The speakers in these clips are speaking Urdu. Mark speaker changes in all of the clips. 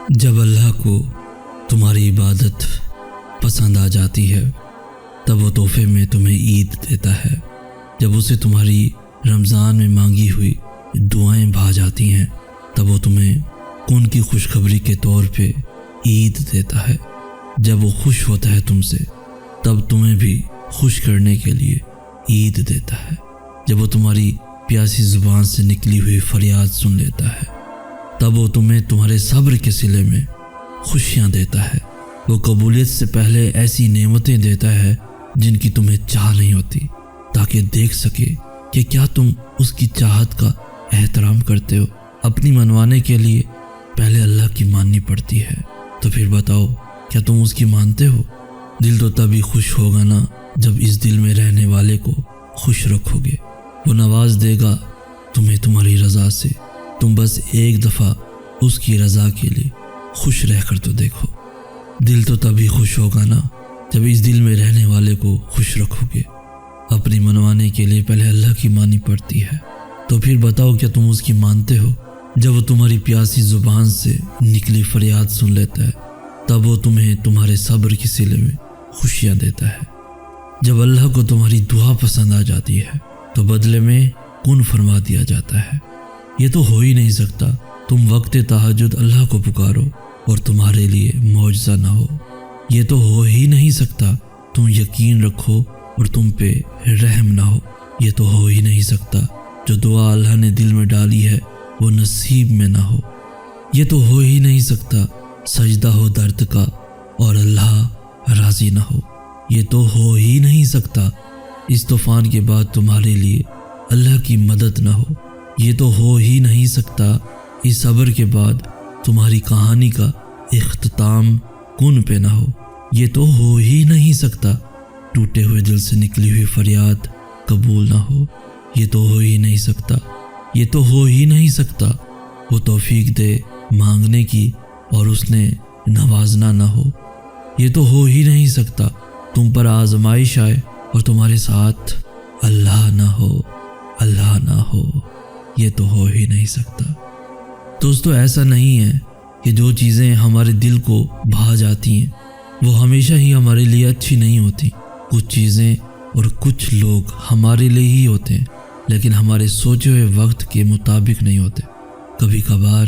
Speaker 1: جب اللہ کو تمہاری عبادت پسند آ جاتی ہے تب وہ تحفے میں تمہیں عید دیتا ہے۔ جب اسے تمہاری رمضان میں مانگی ہوئی دعائیں بھا جاتی ہیں تب وہ تمہیں ان کی خوشخبری کے طور پہ عید دیتا ہے۔ جب وہ خوش ہوتا ہے تم سے تب تمہیں بھی خوش کرنے کے لیے عید دیتا ہے۔ جب وہ تمہاری پیاسی زبان سے نکلی ہوئی فریاد سن لیتا ہے تب وہ تمہیں تمہارے صبر کے صلے میں خوشیاں دیتا ہے۔ وہ قبولیت سے پہلے ایسی نعمتیں دیتا ہے جن کی تمہیں چاہ نہیں ہوتی، تاکہ دیکھ سکے کہ کیا تم اس کی چاہت کا احترام کرتے ہو۔ اپنی منوانے کے لیے پہلے اللہ کی ماننی پڑتی ہے، تو پھر بتاؤ کیا تم اس کی مانتے ہو؟ دل تو تبھی خوش ہوگا نا جب اس دل میں رہنے والے کو خوش رکھو گے۔ وہ نواز دے گا تمہیں تمہاری رضا سے، تم بس ایک دفعہ اس کی رضا کے لیے خوش رہ کر تو دیکھو۔ دل تو تبھی خوش ہوگا نا جب اس دل میں رہنے والے کو خوش رکھو گے۔ اپنی منوانے کے لیے پہلے اللہ کی مانی پڑتی ہے، تو پھر بتاؤ کیا تم اس کی مانتے ہو؟ جب وہ تمہاری پیاسی زبان سے نکلی فریاد سن لیتا ہے تب وہ تمہیں تمہارے صبر کے صلے میں خوشیاں دیتا ہے۔ جب اللہ کو تمہاری دعا پسند آ جاتی ہے تو بدلے میں کن فرما دیا جاتا ہے۔ یہ تو ہو ہی نہیں سکتا تم وقت تہجد اللہ کو پکارو اور تمہارے لیے معجزہ نہ ہو۔ یہ تو ہو ہی نہیں سکتا تم یقین رکھو اور تم پہ رحم نہ ہو۔ یہ تو ہو ہی نہیں سکتا جو دعا اللہ نے دل میں ڈالی ہے وہ نصیب میں نہ ہو۔ یہ تو ہو ہی نہیں سکتا سجدہ ہو درد کا اور اللہ راضی نہ ہو۔ یہ تو ہو ہی نہیں سکتا اس طوفان کے بعد تمہارے لیے اللہ کی مدد نہ ہو۔ یہ تو ہو ہی نہیں سکتا اس صبر کے بعد تمہاری کہانی کا اختتام کن پہ نہ ہو۔ یہ تو ہو ہی نہیں سکتا ٹوٹے ہوئے دل سے نکلی ہوئی فریاد قبول نہ ہو۔ یہ تو ہو ہی نہیں سکتا، یہ تو ہو ہی نہیں سکتا وہ توفیق دے مانگنے کی اور اس نے نوازنا نہ ہو۔ یہ تو ہو ہی نہیں سکتا تم پر آزمائش آئے اور تمہارے ساتھ اللہ نہ ہو، اللہ نہ ہو۔ یہ تو ہو ہی نہیں سکتا۔ دوستو، ایسا نہیں ہے کہ جو چیزیں ہمارے دل کو بھا جاتی ہیں وہ ہمیشہ ہی ہمارے لیے اچھی نہیں ہوتی۔ کچھ چیزیں اور کچھ لوگ ہمارے لیے ہی ہوتے ہیں لیکن ہمارے سوچے ہوئے وقت کے مطابق نہیں ہوتے۔ کبھی کبھار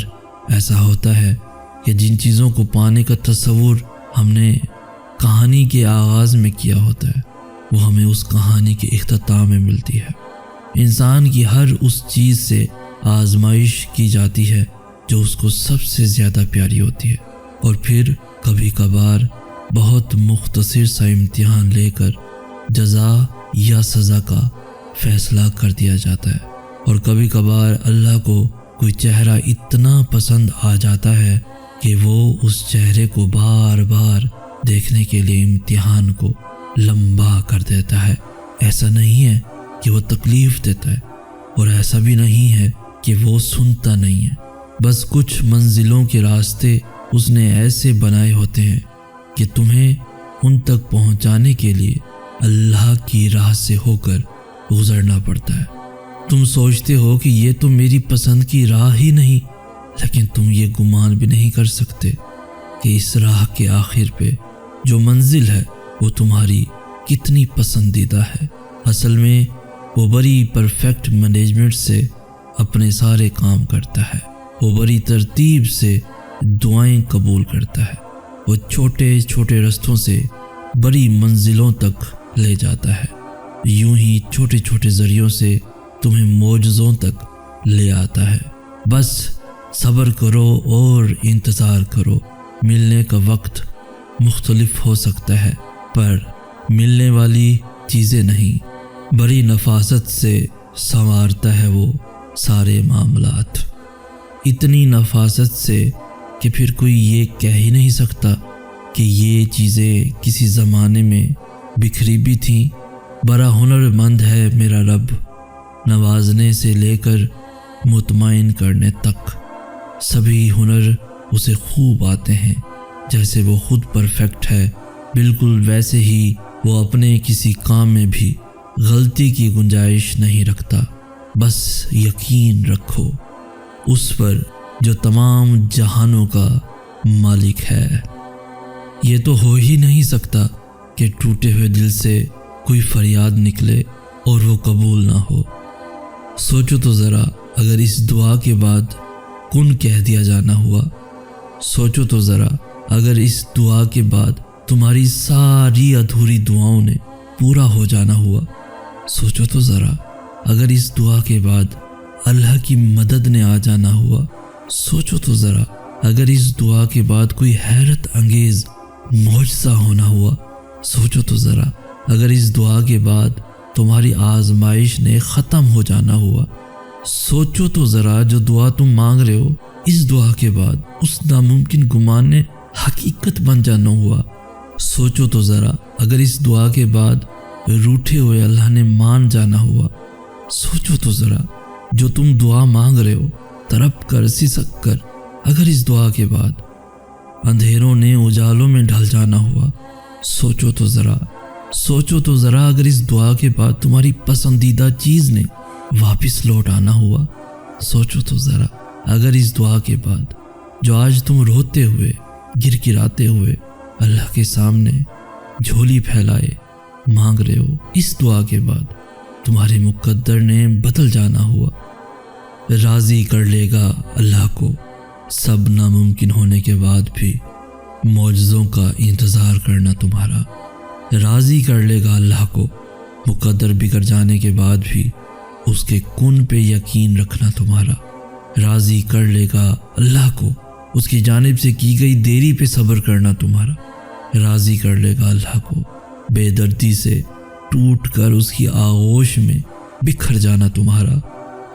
Speaker 1: ایسا ہوتا ہے کہ جن چیزوں کو پانے کا تصور ہم نے کہانی کے آغاز میں کیا ہوتا ہے وہ ہمیں اس کہانی کے اختتام میں ملتی ہے۔ انسان کی ہر اس چیز سے آزمائش کی جاتی ہے جو اس کو سب سے زیادہ پیاری ہوتی ہے، اور پھر کبھی کبھار بہت مختصر سا امتحان لے کر جزا یا سزا کا فیصلہ کر دیا جاتا ہے۔ اور کبھی کبھار اللہ کو کوئی چہرہ اتنا پسند آ جاتا ہے کہ وہ اس چہرے کو بار بار دیکھنے کے لیے امتحان کو لمبا کر دیتا ہے۔ ایسا نہیں ہے کہ وہ تکلیف دیتا ہے اور ایسا بھی نہیں ہے کہ وہ سنتا نہیں ہے۔ بس کچھ منزلوں کے راستے اس نے ایسے بنائے ہوتے ہیں کہ تمہیں ان تک پہنچانے کے لیے اللہ کی راہ سے ہو کر گزرنا پڑتا ہے۔ تم سوچتے ہو کہ یہ تو میری پسند کی راہ ہی نہیں، لیکن تم یہ گمان بھی نہیں کر سکتے کہ اس راہ کے آخر پہ جو منزل ہے وہ تمہاری کتنی پسندیدہ ہے۔ اصل میں وہ بڑی پرفیکٹ مینجمنٹ سے اپنے سارے کام کرتا ہے، وہ بڑی ترتیب سے دعائیں قبول کرتا ہے، وہ چھوٹے چھوٹے رستوں سے بڑی منزلوں تک لے جاتا ہے، یوں ہی چھوٹے چھوٹے ذریعوں سے تمہیں معجزوں تک لے آتا ہے۔ بس صبر کرو اور انتظار کرو۔ ملنے کا وقت مختلف ہو سکتا ہے پر ملنے والی چیزیں نہیں۔ بڑی نفاست سے سنوارتا ہے وہ سارے معاملات، اتنی نفاست سے کہ پھر کوئی یہ کہہ ہی نہیں سکتا کہ یہ چیزیں کسی زمانے میں بکھری بھی تھیں۔ بڑا ہنر مند ہے میرا رب، نوازنے سے لے کر مطمئن کرنے تک سبھی ہنر اسے خوب آتے ہیں۔ جیسے وہ خود پرفیکٹ ہے بالکل ویسے ہی وہ اپنے کسی کام میں بھی غلطی کی گنجائش نہیں رکھتا۔ بس یقین رکھو اس پر جو تمام جہانوں کا مالک ہے۔ یہ تو ہو ہی نہیں سکتا کہ ٹوٹے ہوئے دل سے کوئی فریاد نکلے اور وہ قبول نہ ہو۔ سوچو تو ذرا، اگر اس دعا کے بعد کن کہہ دیا جانا ہوا، سوچو تو ذرا اگر اس دعا کے بعد تمہاری ساری ادھوری دعاؤں نے پورا ہو جانا ہوا، سوچو تو ذرا اگر اس دعا کے بعد اللہ کی مدد نے آ جانا ہوا، سوچو تو ذرا اگر اس دعا کے بعد کوئی حیرت انگیز معجزہ ہونا ہوا، سوچو تو ذرا اگر اس دعا کے بعد تمہاری آزمائش نے ختم ہو جانا ہوا، سوچو تو ذرا جو دعا تم مانگ رہے ہو اس دعا کے بعد اس ناممکن گمان نے حقیقت بن جانا ہوا، سوچو تو ذرا اگر اس دعا کے بعد روٹھے ہوئے اللہ نے مان جانا ہوا، سوچو تو ذرا جو تم دعا مانگ رہے ہو تڑپ کر سسک کر اگر اس دعا کے بعد اندھیروں نے اجالوں میں ڈھل جانا ہوا، سوچو تو ذرا اگر اس دعا کے بعد تمہاری پسندیدہ چیز نے واپس لوٹ آنا ہوا، سوچو تو ذرا اگر اس دعا کے بعد جو آج تم روتے ہوئے گر گراتے ہوئے اللہ کے سامنے جھولی پھیلائے مانگ رہے ہو، اس دعا کے بعد تمہارے مقدر نے بدل جانا ہوا۔ راضی کر لے گا اللہ کو سب ناممکن ہونے کے بعد بھی معجزوں کا انتظار کرنا تمہارا، راضی کر لے گا اللہ کو مقدر بگڑ جانے کے بعد بھی اس کے کن پہ یقین رکھنا تمہارا، راضی کر لے گا اللہ کو اس کی جانب سے کی گئی دیری پہ صبر کرنا تمہارا، راضی کر لے گا اللہ کو بے دردی سے ٹوٹ کر اس کی آغوش میں بکھر جانا تمہارا،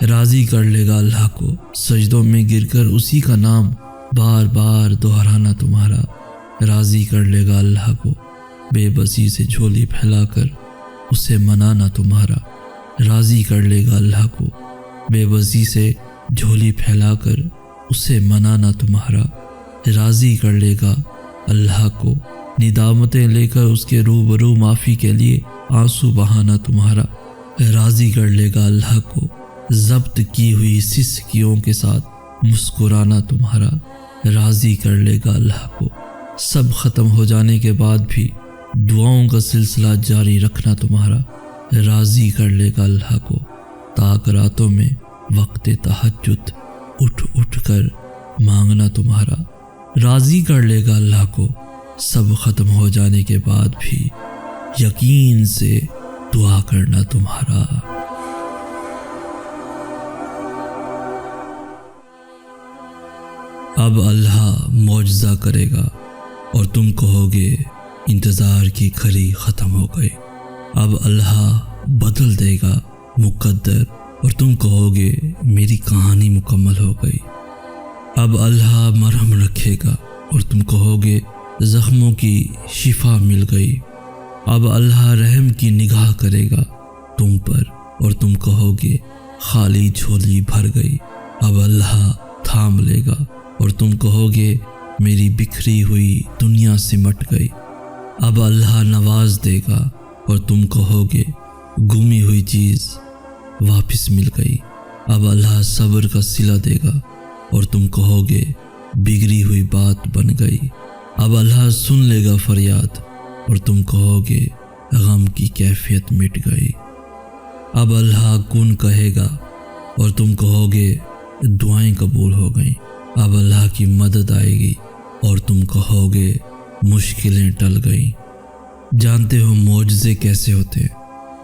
Speaker 1: راضی کر لے گا اللہ کو سجدوں میں گر کر اسی کا نام بار بار دہرانا تمہارا، راضی کر لے گا اللہ کو بے بسی سے جھولی پھیلا کر اسے منانا تمہارا، راضی کر لے گا اللہ کو بے بسی سے جھولی پھیلا کر اسے منانا تمہارا، راضی کر لے گا اللہ کو ندامتیں لے کر اس کے روبرو معافی کے لیے آنسو بہانا تمہارا، راضی کر لے گا اللہ کو ضبط کی ہوئی سسکیوں کے ساتھ مسکرانا تمہارا، راضی کر لے گا اللہ کو سب ختم ہو جانے کے بعد بھی دعاؤں کا سلسلہ جاری رکھنا تمہارا، راضی کر لے گا اللہ کو تاک راتوں میں وقت تہجد اٹھ اٹھ کر مانگنا تمہارا، راضی کر لے گا اللہ کو سب ختم ہو جانے کے بعد بھی یقین سے دعا کرنا تمہارا۔ اب اللہ معجزہ کرے گا اور تم کہو گے انتظار کی گھڑی ختم ہو گئی، اب اللہ بدل دے گا مقدر اور تم کہو گے میری کہانی مکمل ہو گئی، اب اللہ مرہم رکھے گا اور تم کہو گے زخموں کی شفا مل گئی، اب اللہ رحم کی نگاہ کرے گا تم پر اور تم کہو گے خالی جھولی بھر گئی، اب اللہ تھام لے گا اور تم کہو گے میری بکھری ہوئی دنیا سمٹ گئی، اب اللہ نواز دے گا اور تم کہو گے گمی ہوئی چیز واپس مل گئی، اب اللہ صبر کا صلہ دے گا اور تم کہو گے بگڑی ہوئی بات بن گئی، اب اللہ سن لے گا فریاد اور تم کہو گے غم کی کیفیت مٹ گئی، اب اللہ کن کہے گا اور تم کہو گے دعائیں قبول ہو گئیں، اب اللہ کی مدد آئے گی اور تم کہو گے مشکلیں ٹل گئیں۔ جانتے ہو معجزے کیسے ہوتے ہیں؟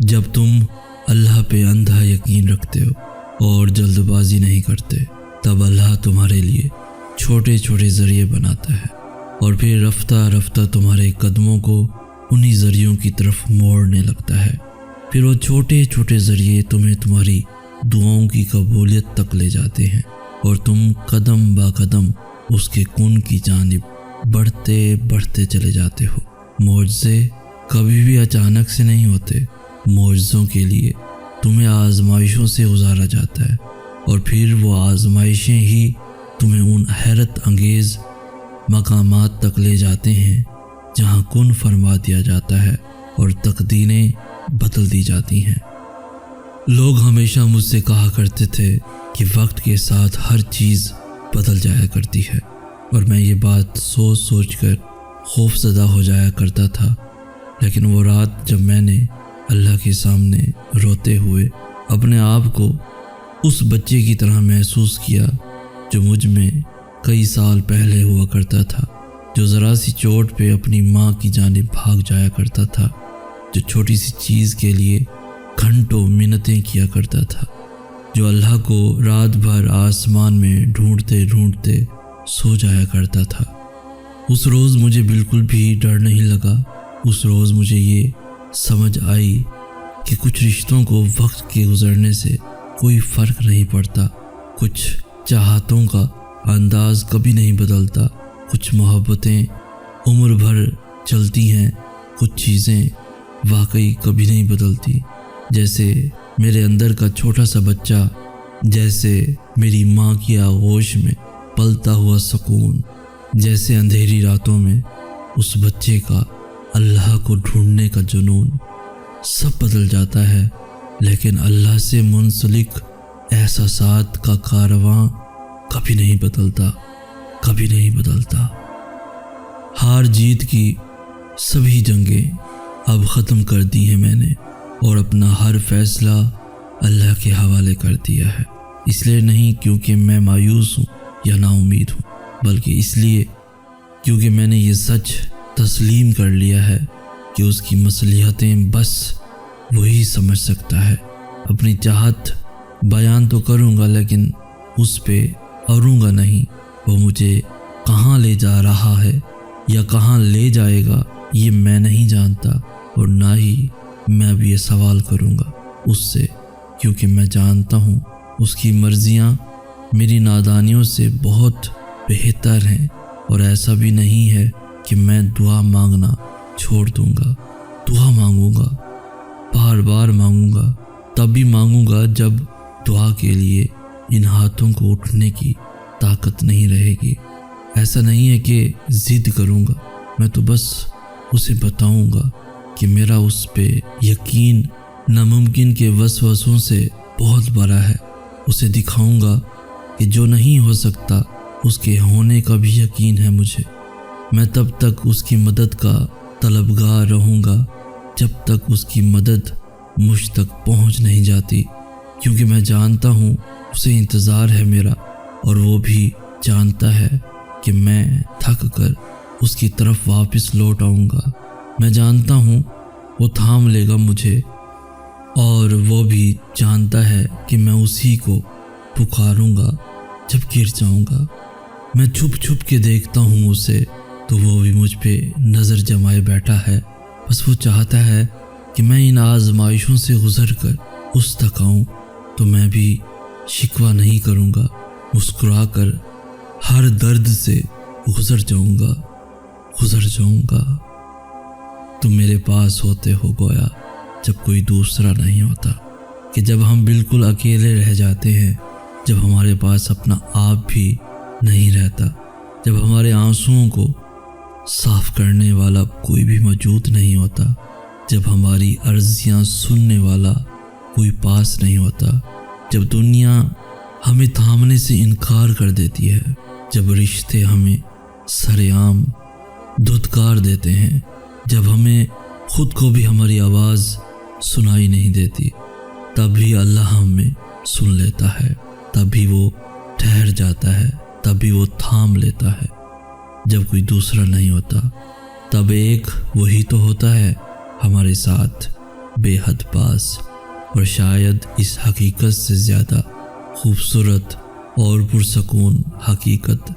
Speaker 1: جب تم اللہ پہ اندھا یقین رکھتے ہو اور جلد بازی نہیں کرتے، تب اللہ تمہارے لیے چھوٹے چھوٹے ذریعے بناتا ہے اور پھر رفتہ رفتہ تمہارے قدموں کو انہی ذریعوں کی طرف موڑنے لگتا ہے، پھر وہ چھوٹے چھوٹے ذریعے تمہیں تمہاری دعاؤں کی قبولیت تک لے جاتے ہیں اور تم قدم با قدم اس کے کن کی جانب بڑھتے بڑھتے چلے جاتے ہو۔ معجزے کبھی بھی اچانک سے نہیں ہوتے، معجزوں کے لیے تمہیں آزمائشوں سے گزارا جاتا ہے اور پھر وہ آزمائشیں ہی تمہیں ان حیرت انگیز مقامات تک لے جاتے ہیں جہاں کن فرما دیا جاتا ہے اور تقدیریں بدل دی جاتی ہیں۔ لوگ ہمیشہ مجھ سے کہا کرتے تھے کہ وقت کے ساتھ ہر چیز بدل جایا کرتی ہے، اور میں یہ بات سوچ سوچ کر خوف زدہ ہو جایا کرتا تھا۔ لیکن وہ رات جب میں نے اللہ کے سامنے روتے ہوئے اپنے آپ کو اس بچے کی طرح محسوس کیا جو مجھ میں کئی سال پہلے ہوا کرتا تھا، جو ذرا سی چوٹ پہ اپنی ماں کی جانب بھاگ جایا کرتا تھا، جو چھوٹی سی چیز کے لیے گھنٹوں منتیں کیا کرتا تھا، جو اللہ کو رات بھر آسمان میں ڈھونڈتے ڈھونڈتے سو جایا کرتا تھا، اس روز مجھے بالکل بھی ڈر نہیں لگا۔ اس روز مجھے یہ سمجھ آئی کہ کچھ رشتوں کو وقت کے گزرنے سے کوئی فرق نہیں پڑتا، کچھ چاہتوں کا انداز کبھی نہیں بدلتا، کچھ محبتیں عمر بھر چلتی ہیں، کچھ چیزیں واقعی کبھی نہیں بدلتی، جیسے میرے اندر کا چھوٹا سا بچہ، جیسے میری ماں کی آغوش میں پلتا ہوا سکون، جیسے اندھیری راتوں میں اس بچے کا اللہ کو ڈھونڈنے کا جنون، سب بدل جاتا ہے، لیکن اللہ سے منسلک احساسات کا کارواں کبھی نہیں بدلتا، کبھی نہیں بدلتا۔ ہار جیت کی سبھی جنگیں اب ختم کر دی ہیں میں نے، اور اپنا ہر فیصلہ اللہ کے حوالے کر دیا ہے۔ اس لیے نہیں کیونکہ میں مایوس ہوں یا نا امید ہوں، بلکہ اس لیے کیونکہ میں نے یہ سچ تسلیم کر لیا ہے کہ اس کی مصلحتیں بس وہی سمجھ سکتا ہے۔ اپنی چاہت بیان تو کروں گا لیکن اس پہ اڑوں گا نہیں۔ وہ مجھے کہاں لے جا رہا ہے یا کہاں لے جائے گا یہ میں نہیں جانتا، اور نہ ہی میں اب یہ سوال کروں گا اس سے، کیونکہ میں جانتا ہوں اس کی مرضیاں میری نادانیوں سے بہت بہتر ہیں، اور ایسا بھی نہیں ہے کہ میں دعا مانگنا چھوڑ دوں گا۔ دعا مانگوں گا، بار بار مانگوں گا، تب بھی مانگوں گا جب دعا کے لیے ان ہاتھوں کو اٹھنے کی طاقت نہیں رہے گی۔ ایسا نہیں ہے کہ ضد کروں گا، میں تو بس اسے بتاؤں گا کہ میرا اس پہ یقین ناممکن کے وسوسوں سے بہت بڑا ہے۔ اسے دکھاؤں گا کہ جو نہیں ہو سکتا اس کے ہونے کا بھی یقین ہے مجھے۔ میں تب تک اس کی مدد کا طلبگار رہوں گا جب تک اس کی مدد مجھ تک پہنچ نہیں جاتی، کیونکہ میں جانتا ہوں اسے انتظار ہے میرا، اور وہ بھی جانتا ہے کہ میں تھک کر اس کی طرف واپس لوٹ آؤں گا۔ میں جانتا ہوں وہ تھام لے گا مجھے، اور وہ بھی جانتا ہے کہ میں اسی کو پکاروں گا جب گر جاؤں گا۔ میں چھپ چھپ کے دیکھتا ہوں اسے، تو وہ بھی مجھ پہ نظر جمائے بیٹھا ہے۔ بس وہ چاہتا ہے کہ میں ان آزمائشوں سے گزر کر اس تک آؤں، تو میں بھی شکوہ نہیں کروں گا، مسکرا کر ہر درد سے گزر جاؤں گا۔ تم میرے پاس ہوتے ہو گویا جب کوئی دوسرا نہیں ہوتا، کہ جب ہم بالکل اکیلے رہ جاتے ہیں، جب ہمارے پاس اپنا آپ بھی نہیں رہتا، جب ہمارے آنسوؤں کو صاف کرنے والا کوئی بھی موجود نہیں ہوتا، جب ہماری عرضیاں سننے والا کوئی پاس نہیں ہوتا، جب دنیا ہمیں تھامنے سے انکار کر دیتی ہے، جب رشتے ہمیں سرعام دھتکار دیتے ہیں، جب ہمیں خود کو بھی ہماری آواز سنائی نہیں دیتی، تب بھی اللہ ہمیں سن لیتا ہے، تب بھی وہ ٹھہر جاتا ہے، تب بھی وہ تھام لیتا ہے۔ جب کوئی دوسرا نہیں ہوتا، تب ایک وہی تو ہوتا ہے ہمارے ساتھ بے حد پاس، اور شاید اس حقیقت سے زیادہ خوبصورت اور پرسکون حقیقت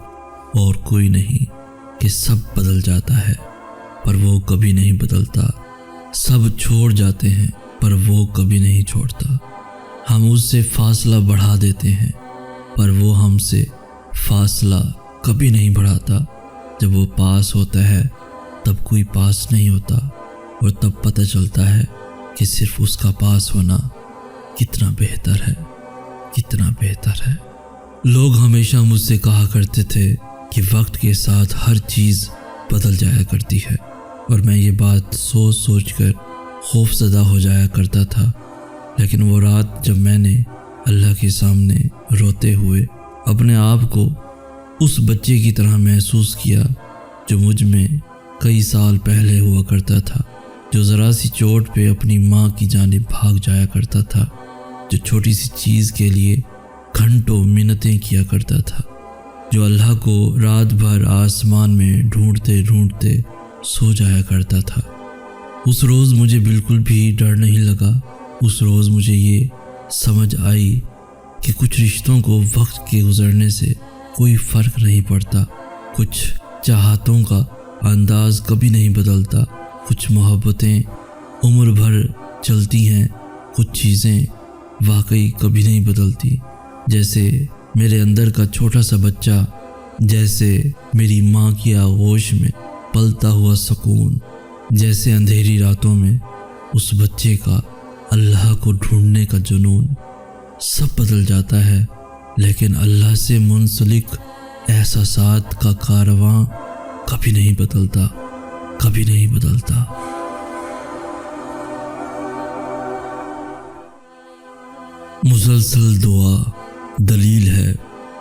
Speaker 1: اور کوئی نہیں کہ سب بدل جاتا ہے پر وہ کبھی نہیں بدلتا، سب چھوڑ جاتے ہیں پر وہ کبھی نہیں چھوڑتا، ہم اس سے فاصلہ بڑھا دیتے ہیں پر وہ ہم سے فاصلہ کبھی نہیں بڑھاتا۔ جب وہ پاس ہوتا ہے تب کوئی پاس نہیں ہوتا، اور تب پتہ چلتا ہے کہ صرف اس کا پاس ہونا کتنا بہتر ہے، کتنا بہتر ہے۔ لوگ ہمیشہ مجھ سے کہا کرتے تھے کہ وقت کے ساتھ ہر چیز بدل جایا کرتی ہے، اور میں یہ بات سوچ سوچ کر خوف زدہ ہو جایا کرتا تھا۔ لیکن وہ رات جب میں نے اللہ کے سامنے روتے ہوئے اپنے آپ کو اس بچے کی طرح محسوس کیا جو مجھ میں کئی سال پہلے ہوا کرتا تھا، جو ذرا سی چوٹ پہ اپنی ماں کی جانب بھاگ جایا کرتا تھا، جو چھوٹی سی چیز کے لیے گھنٹوں منتیں کیا کرتا تھا، جو اللہ کو رات بھر آسمان میں ڈھونڈتے ڈھونڈتے سو جایا کرتا تھا۔ اس روز مجھے بالکل بھی ڈر نہیں لگا۔ اس روز مجھے یہ سمجھ آئی کہ کچھ رشتوں کو وقت کے گزرنے سے کوئی فرق نہیں پڑتا، کچھ چاہتوں کا انداز کبھی نہیں بدلتا، کچھ محبتیں عمر بھر چلتی ہیں، کچھ چیزیں واقعی کبھی نہیں بدلتی، جیسے میرے اندر کا چھوٹا سا بچہ، جیسے میری ماں کی آغوش میں پلتا ہوا سکون، جیسے اندھیری راتوں میں اس بچے کا اللہ کو ڈھونڈنے کا جنون۔ سب بدل جاتا ہے، لیکن اللہ سے منسلک احساسات کا کارواں کبھی نہیں بدلتا، کبھی نہیں بدلتا۔ مسلسل دعا دلیل ہے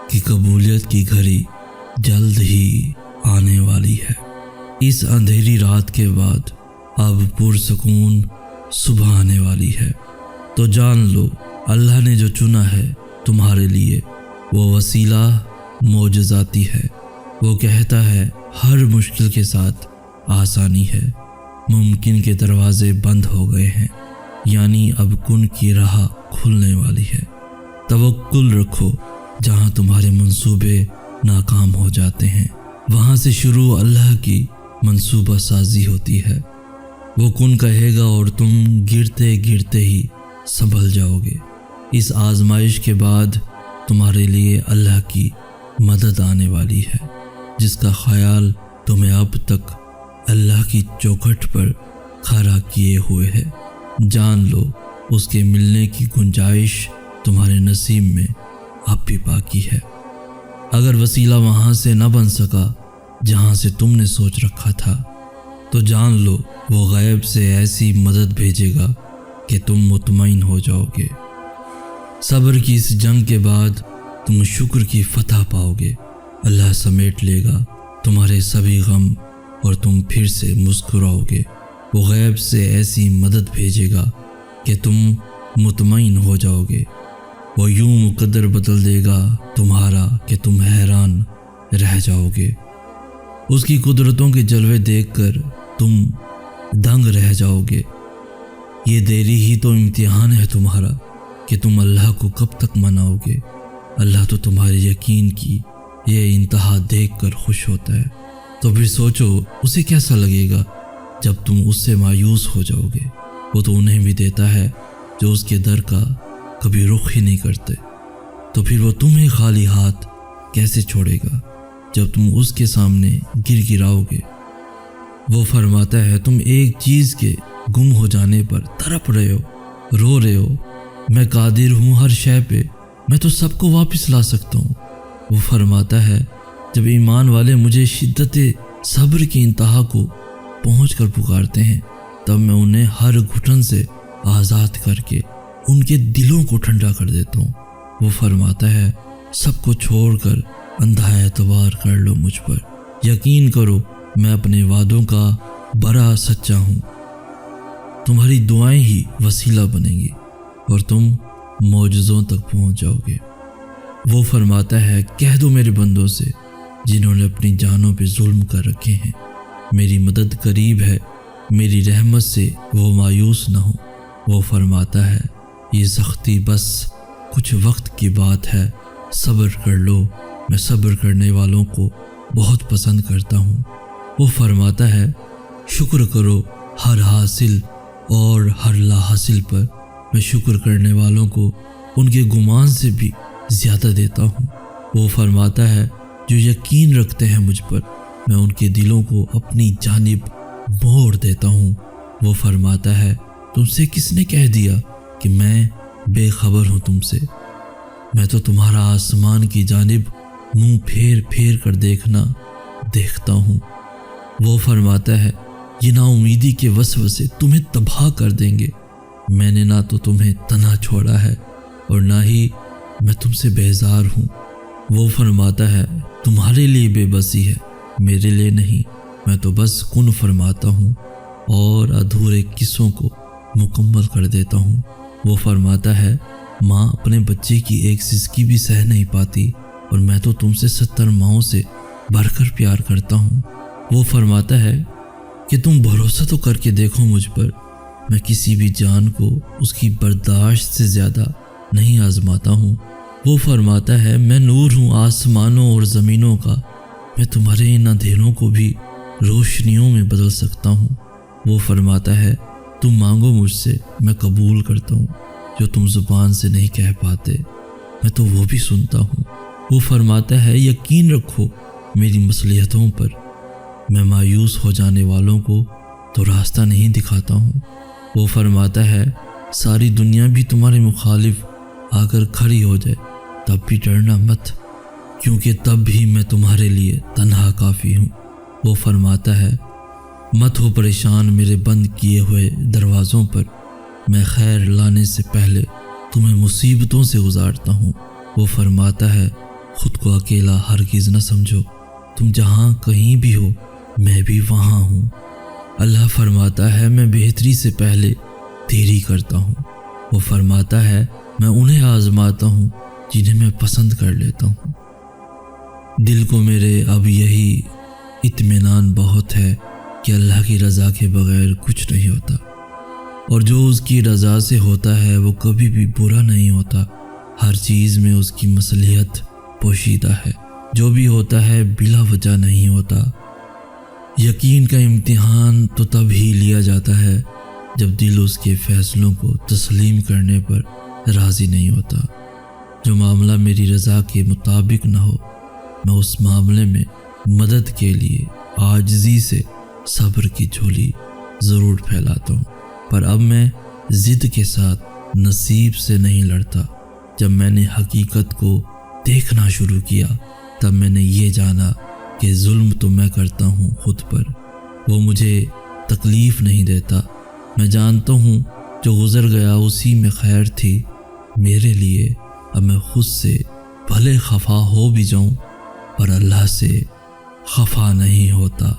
Speaker 1: کہ قبولیت کی گھڑی جلد ہی آنے والی ہے۔ اس اندھیری رات کے بعد اب پرسکون صبح آنے والی ہے، تو جان لو اللہ نے جو چنا ہے تمہارے لیے وہ وسیلہ معجزاتی ہے۔ وہ کہتا ہے ہر مشکل کے ساتھ آسانی ہے، ممکن کے دروازے بند ہو گئے ہیں، یعنی اب کن کی راہ کھلنے والی ہے۔ توکل رکھو، جہاں تمہارے منصوبے ناکام ہو جاتے ہیں وہاں سے شروع اللہ کی منصوبہ سازی ہوتی ہے۔ وہ کن کہے گا اور تم گرتے گرتے ہی سنبھل جاؤ گے۔ اس آزمائش کے بعد تمہارے لیے اللہ کی مدد آنے والی ہے، جس کا خیال تمہیں اب تک اللہ کی چوکھٹ پر کھڑا کیے ہوئے ہے۔ جان لو اس کے ملنے کی گنجائش تمہارے نصیب میں اب بھی باقی ہے۔ اگر وسیلہ وہاں سے نہ بن سکا جہاں سے تم نے سوچ رکھا تھا، تو جان لو وہ غیب سے ایسی مدد بھیجے گا کہ تم مطمئن ہو جاؤ گے۔ صبر کی اس جنگ کے بعد تم شکر کی فتح پاؤ گے۔ اللہ سمیٹ لے گا تمہارے سبھی غم اور تم پھر سے مسکراؤ گے۔ وہ غیب سے ایسی مدد بھیجے گا کہ تم مطمئن ہو جاؤ گے۔ وہ یوں مقدر بدل دے گا تمہارا کہ تم حیران رہ جاؤ گے۔ اس کی قدرتوں کے جلوے دیکھ کر تم دنگ رہ جاؤ گے۔ یہ دیری ہی تو امتحان ہے تمہارا کہ تم اللہ کو کب تک مناؤ گے۔ اللہ تو تمہارے یقین کی یہ انتہا دیکھ کر خوش ہوتا ہے، تو پھر سوچو اسے کیسا لگے گا جب تم اس سے مایوس ہو جاؤ گے۔ وہ تو انہیں بھی دیتا ہے جو اس کے در کا کبھی رخ ہی نہیں کرتے، تو پھر وہ تمہیں خالی ہاتھ کیسے چھوڑے گا جب تم اس کے سامنے گر گراؤ گے۔ وہ فرماتا ہے تم ایک چیز کے گم ہو جانے پر تڑپ رہے ہو، رو رہے ہو، میں قادر ہوں ہر شے پہ، میں تو سب کو واپس لا سکتا ہوں۔ وہ فرماتا ہے جب ایمان والے مجھے شدت صبر کی انتہا کو پہنچ کر پکارتے ہیں، تب میں انہیں ہر گھٹن سے آزاد کر کے ان کے دلوں کو ٹھنڈا کر دیتا ہوں۔ وہ فرماتا ہے سب کو چھوڑ کر اندھا اعتبار کر لو مجھ پر، یقین کرو میں اپنے وعدوں کا بڑا سچا ہوں۔ تمہاری دعائیں ہی وسیلہ بنیں گی اور تم معجزوں تک پہنچ جاؤ گے۔ وہ فرماتا ہے کہہ دو میرے بندوں سے جنہوں نے اپنی جانوں پہ ظلم کر رکھے ہیں، میری مدد قریب ہے، میری رحمت سے وہ مایوس نہ ہو۔ وہ فرماتا ہے یہ سختی بس کچھ وقت کی بات ہے، صبر کر لو، میں صبر کرنے والوں کو بہت پسند کرتا ہوں۔ وہ فرماتا ہے شکر کرو ہر حاصل اور ہر لا حاصل پر، میں شکر کرنے والوں کو ان کے گمان سے بھی زیادہ دیتا ہوں۔ وہ فرماتا ہے جو یقین رکھتے ہیں مجھ پر، میں ان کے دلوں کو اپنی جانب موڑ دیتا ہوں۔ وہ فرماتا ہے تم سے کس نے کہہ دیا کہ میں بے خبر ہوں تم سے؟ میں تو تمہارا آسمان کی جانب منہ پھیر پھیر کر دیکھتا ہوں۔ وہ فرماتا ہے یہ نا امیدی کے وسوسے تمہیں تباہ کر دیں گے۔ میں نے نہ تو تمہیں تنہا چھوڑا ہے اور نہ ہی میں تم سے بیزار ہوں۔ وہ فرماتا ہے تمہارے لیے بے بسی ہے، میرے لیے نہیں، میں تو بس کن فرماتا ہوں اور ادھورے قصوں کو مکمل کر دیتا ہوں۔ وہ فرماتا ہے ماں اپنے بچے کی ایک سسکی بھی سہ نہیں پاتی اور میں تو تم سے 70 ماؤں سے بڑھ کر پیار کرتا ہوں۔ وہ فرماتا ہے کہ تم بھروسہ تو کر کے دیکھو مجھ پر، میں کسی بھی جان کو اس کی برداشت سے زیادہ نہیں آزماتا ہوں۔ وہ فرماتا ہے میں نور ہوں آسمانوں اور زمینوں کا، میں تمہارے ان اندھیروں کو بھی روشنیوں میں بدل سکتا ہوں۔ وہ فرماتا ہے تم مانگو مجھ سے، میں قبول کرتا ہوں، جو تم زبان سے نہیں کہہ پاتے میں تو وہ بھی سنتا ہوں۔ وہ فرماتا ہے یقین رکھو میری مصلحتوں پر، میں مایوس ہو جانے والوں کو تو راستہ نہیں دکھاتا ہوں۔ وہ فرماتا ہے ساری دنیا بھی تمہارے مخالف آ کر کھڑی ہو جائے تب بھی ڈرنا مت، کیونکہ تب بھی میں تمہارے لیے تنہا کافی ہوں۔ وہ فرماتا ہے مت ہو پریشان میرے بند کیے ہوئے دروازوں پر، میں خیر لانے سے پہلے تمہیں مصیبتوں سے گزارتا ہوں۔ وہ فرماتا ہے خود کو اکیلا ہرگز نہ سمجھو، تم جہاں کہیں بھی ہو میں بھی وہاں ہوں۔ اللہ فرماتا ہے میں بہتری سے پہلے دیری کرتا ہوں۔ وہ فرماتا ہے میں انہیں آزماتا ہوں جنہیں میں پسند کر لیتا ہوں۔ دل کو میرے اب یہی اطمینان بہت ہے کہ اللہ کی رضا کے بغیر کچھ نہیں ہوتا، اور جو اس کی رضا سے ہوتا ہے وہ کبھی بھی برا نہیں ہوتا، ہر چیز میں اس کی مصلحت پوشیدہ ہے، جو بھی ہوتا ہے بلا وجہ نہیں ہوتا۔ یقین کا امتحان تو تب ہی لیا جاتا ہے جب دل اس کے فیصلوں کو تسلیم کرنے پر راضی نہیں ہوتا۔ جو معاملہ میری رضا کے مطابق نہ ہو میں اس معاملے میں مدد کے لیے عاجزی سے صبر کی جھولی ضرور پھیلاتا ہوں، پر اب میں ضد کے ساتھ نصیب سے نہیں لڑتا۔ جب میں نے حقیقت کو دیکھنا شروع کیا تب میں نے یہ جانا کہ ظلم تو میں کرتا ہوں خود پر، وہ مجھے تکلیف نہیں دیتا۔ میں جانتا ہوں جو گزر گیا اسی میں خیر تھی میرے لیے، اب میں خود سے بھلے خفا ہو بھی جاؤں پر اللہ سے خفا نہیں ہوتا۔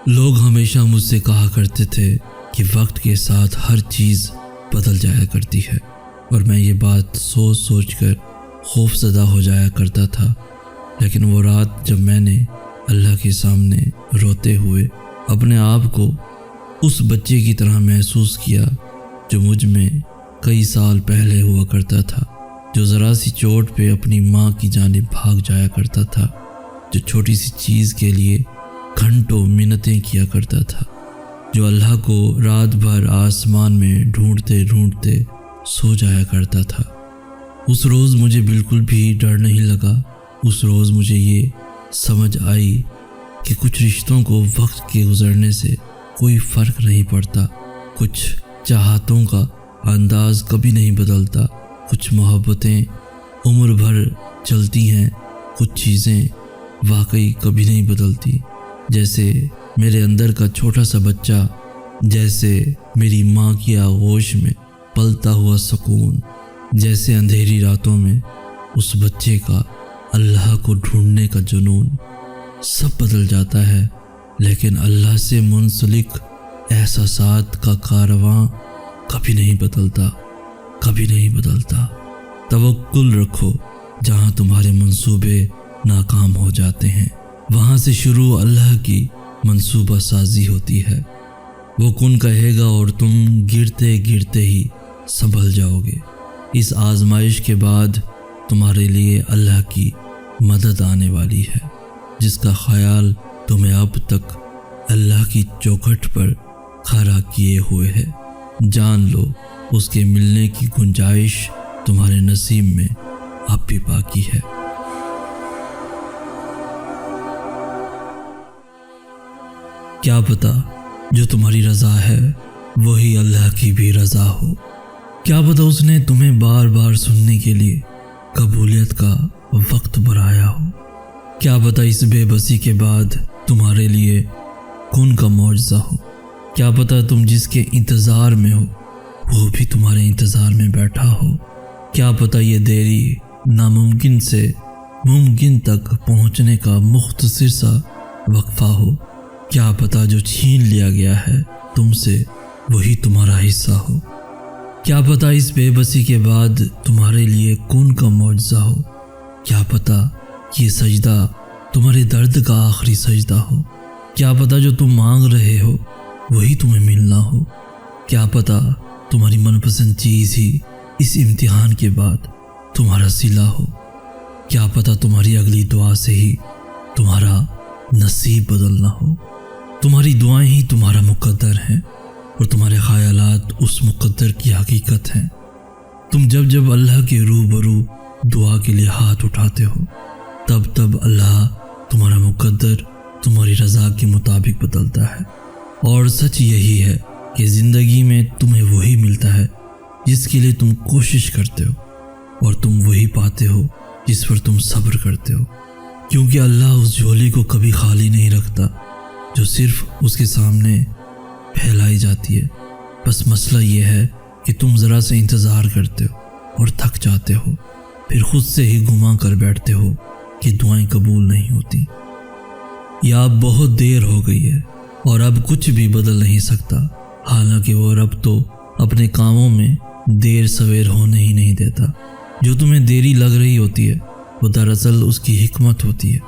Speaker 1: لوگ ہمیشہ مجھ سے کہا کرتے تھے کہ وقت کے ساتھ ہر چیز بدل جایا کرتی ہے، اور میں یہ بات سوچ سوچ کر خوف زدہ ہو جایا کرتا تھا، لیکن وہ رات جب میں نے اللہ کے سامنے روتے ہوئے اپنے آپ کو اس بچے کی طرح محسوس کیا جو مجھ میں کئی سال پہلے ہوا کرتا تھا، جو ذرا سی چوٹ پہ اپنی ماں کی جانب بھاگ جایا کرتا تھا، جو چھوٹی سی چیز کے لیے گھنٹوں منتیں کیا کرتا تھا، جو اللہ کو رات بھر آسمان میں ڈھونڈتے ڈھونڈتے سو جایا کرتا تھا، اس روز مجھے بالکل بھی ڈر نہیں لگا۔ اس روز مجھے یہ سمجھ آئی کہ کچھ رشتوں کو وقت کے گزرنے سے کوئی فرق نہیں پڑتا، کچھ چاہتوں کا انداز کبھی نہیں بدلتا، کچھ محبتیں عمر بھر چلتی ہیں، کچھ چیزیں واقعی کبھی نہیں بدلتی، جیسے میرے اندر کا چھوٹا سا بچہ، جیسے میری ماں کی آغوش میں پلتا ہوا سکون، جیسے اندھیری راتوں میں اس بچے کا اللہ کو ڈھونڈنے کا جنون، سب بدل جاتا ہے، لیکن اللہ سے منسلک احساسات کا کارواں کبھی نہیں بدلتا، کبھی نہیں بدلتا۔ توکل رکھو، جہاں تمہارے منصوبے ناکام ہو جاتے ہیں وہاں سے شروع اللہ کی منصوبہ سازی ہوتی ہے۔ وہ کن کہے گا اور تم گرتے گرتے ہی سنبھل جاؤ گے۔ اس آزمائش کے بعد تمہارے لیے اللہ کی مدد آنے والی ہے، جس کا خیال تمہیں اب تک اللہ کی چوکھٹ پر کھڑا کیے ہوئے ہے۔ جان لو اس کے ملنے کی گنجائش تمہارے نصیب میں اب بھی باقی ہے۔ کیا پتہ جو تمہاری رضا ہے وہی اللہ کی بھی رضا ہو، کیا پتہ اس نے تمہیں بار بار سننے کے لیے قبولیت کا وقت بڑھایا ہو، کیا پتہ اس بے بسی کے بعد تمہارے لیے کن کا معجزہ ہو، کیا پتہ تم جس کے انتظار میں ہو وہ بھی تمہارے انتظار میں بیٹھا ہو، کیا پتہ یہ دیری ناممکن سے ممکن تک پہنچنے کا مختصر سا وقفہ ہو۔ کیا پتہ جو چھین لیا گیا ہے تم سے وہی تمہارا حصہ ہو۔ کیا پتہ اس بے بسی کے بعد تمہارے لیے کون کا معجزہ ہو۔ کیا پتہ یہ سجدہ تمہارے درد کا آخری سجدہ ہو۔ کیا پتہ جو تم مانگ رہے ہو وہی تمہیں ملنا ہو۔ کیا پتہ تمہاری من پسند چیز ہی اس امتحان کے بعد تمہارا صلہ ہو۔ کیا پتہ تمہاری اگلی دعا سے ہی تمہارا نصیب بدلنا ہو۔ تمہاری دعائیں ہی تمہارا مقدر ہیں اور تمہارے خیالات اس مقدر کی حقیقت ہیں۔ تم جب جب اللہ کے روبرو دعا کے لیے ہاتھ اٹھاتے ہو تب تب اللہ تمہارا مقدر تمہاری رضا کے مطابق بدلتا ہے۔ اور سچ یہی ہے کہ زندگی میں تمہیں وہی ملتا ہے جس کے لیے تم کوشش کرتے ہو، اور تم وہی پاتے ہو جس پر تم صبر کرتے ہو، کیونکہ اللہ اس جھولی کو کبھی خالی نہیں رکھتا جو صرف اس کے سامنے پھیلائی جاتی ہے۔ بس مسئلہ یہ ہے کہ تم ذرا سے انتظار کرتے ہو اور تھک جاتے ہو، پھر خود سے ہی گمان کر بیٹھتے ہو کہ دعائیں قبول نہیں ہوتی، یا اب بہت دیر ہو گئی ہے اور اب کچھ بھی بدل نہیں سکتا۔ حالانکہ وہ رب تو اپنے کاموں میں دیر سویر ہونے ہی نہیں دیتا۔ جو تمہیں دیری لگ رہی ہوتی ہے وہ دراصل اس کی حکمت ہوتی ہے،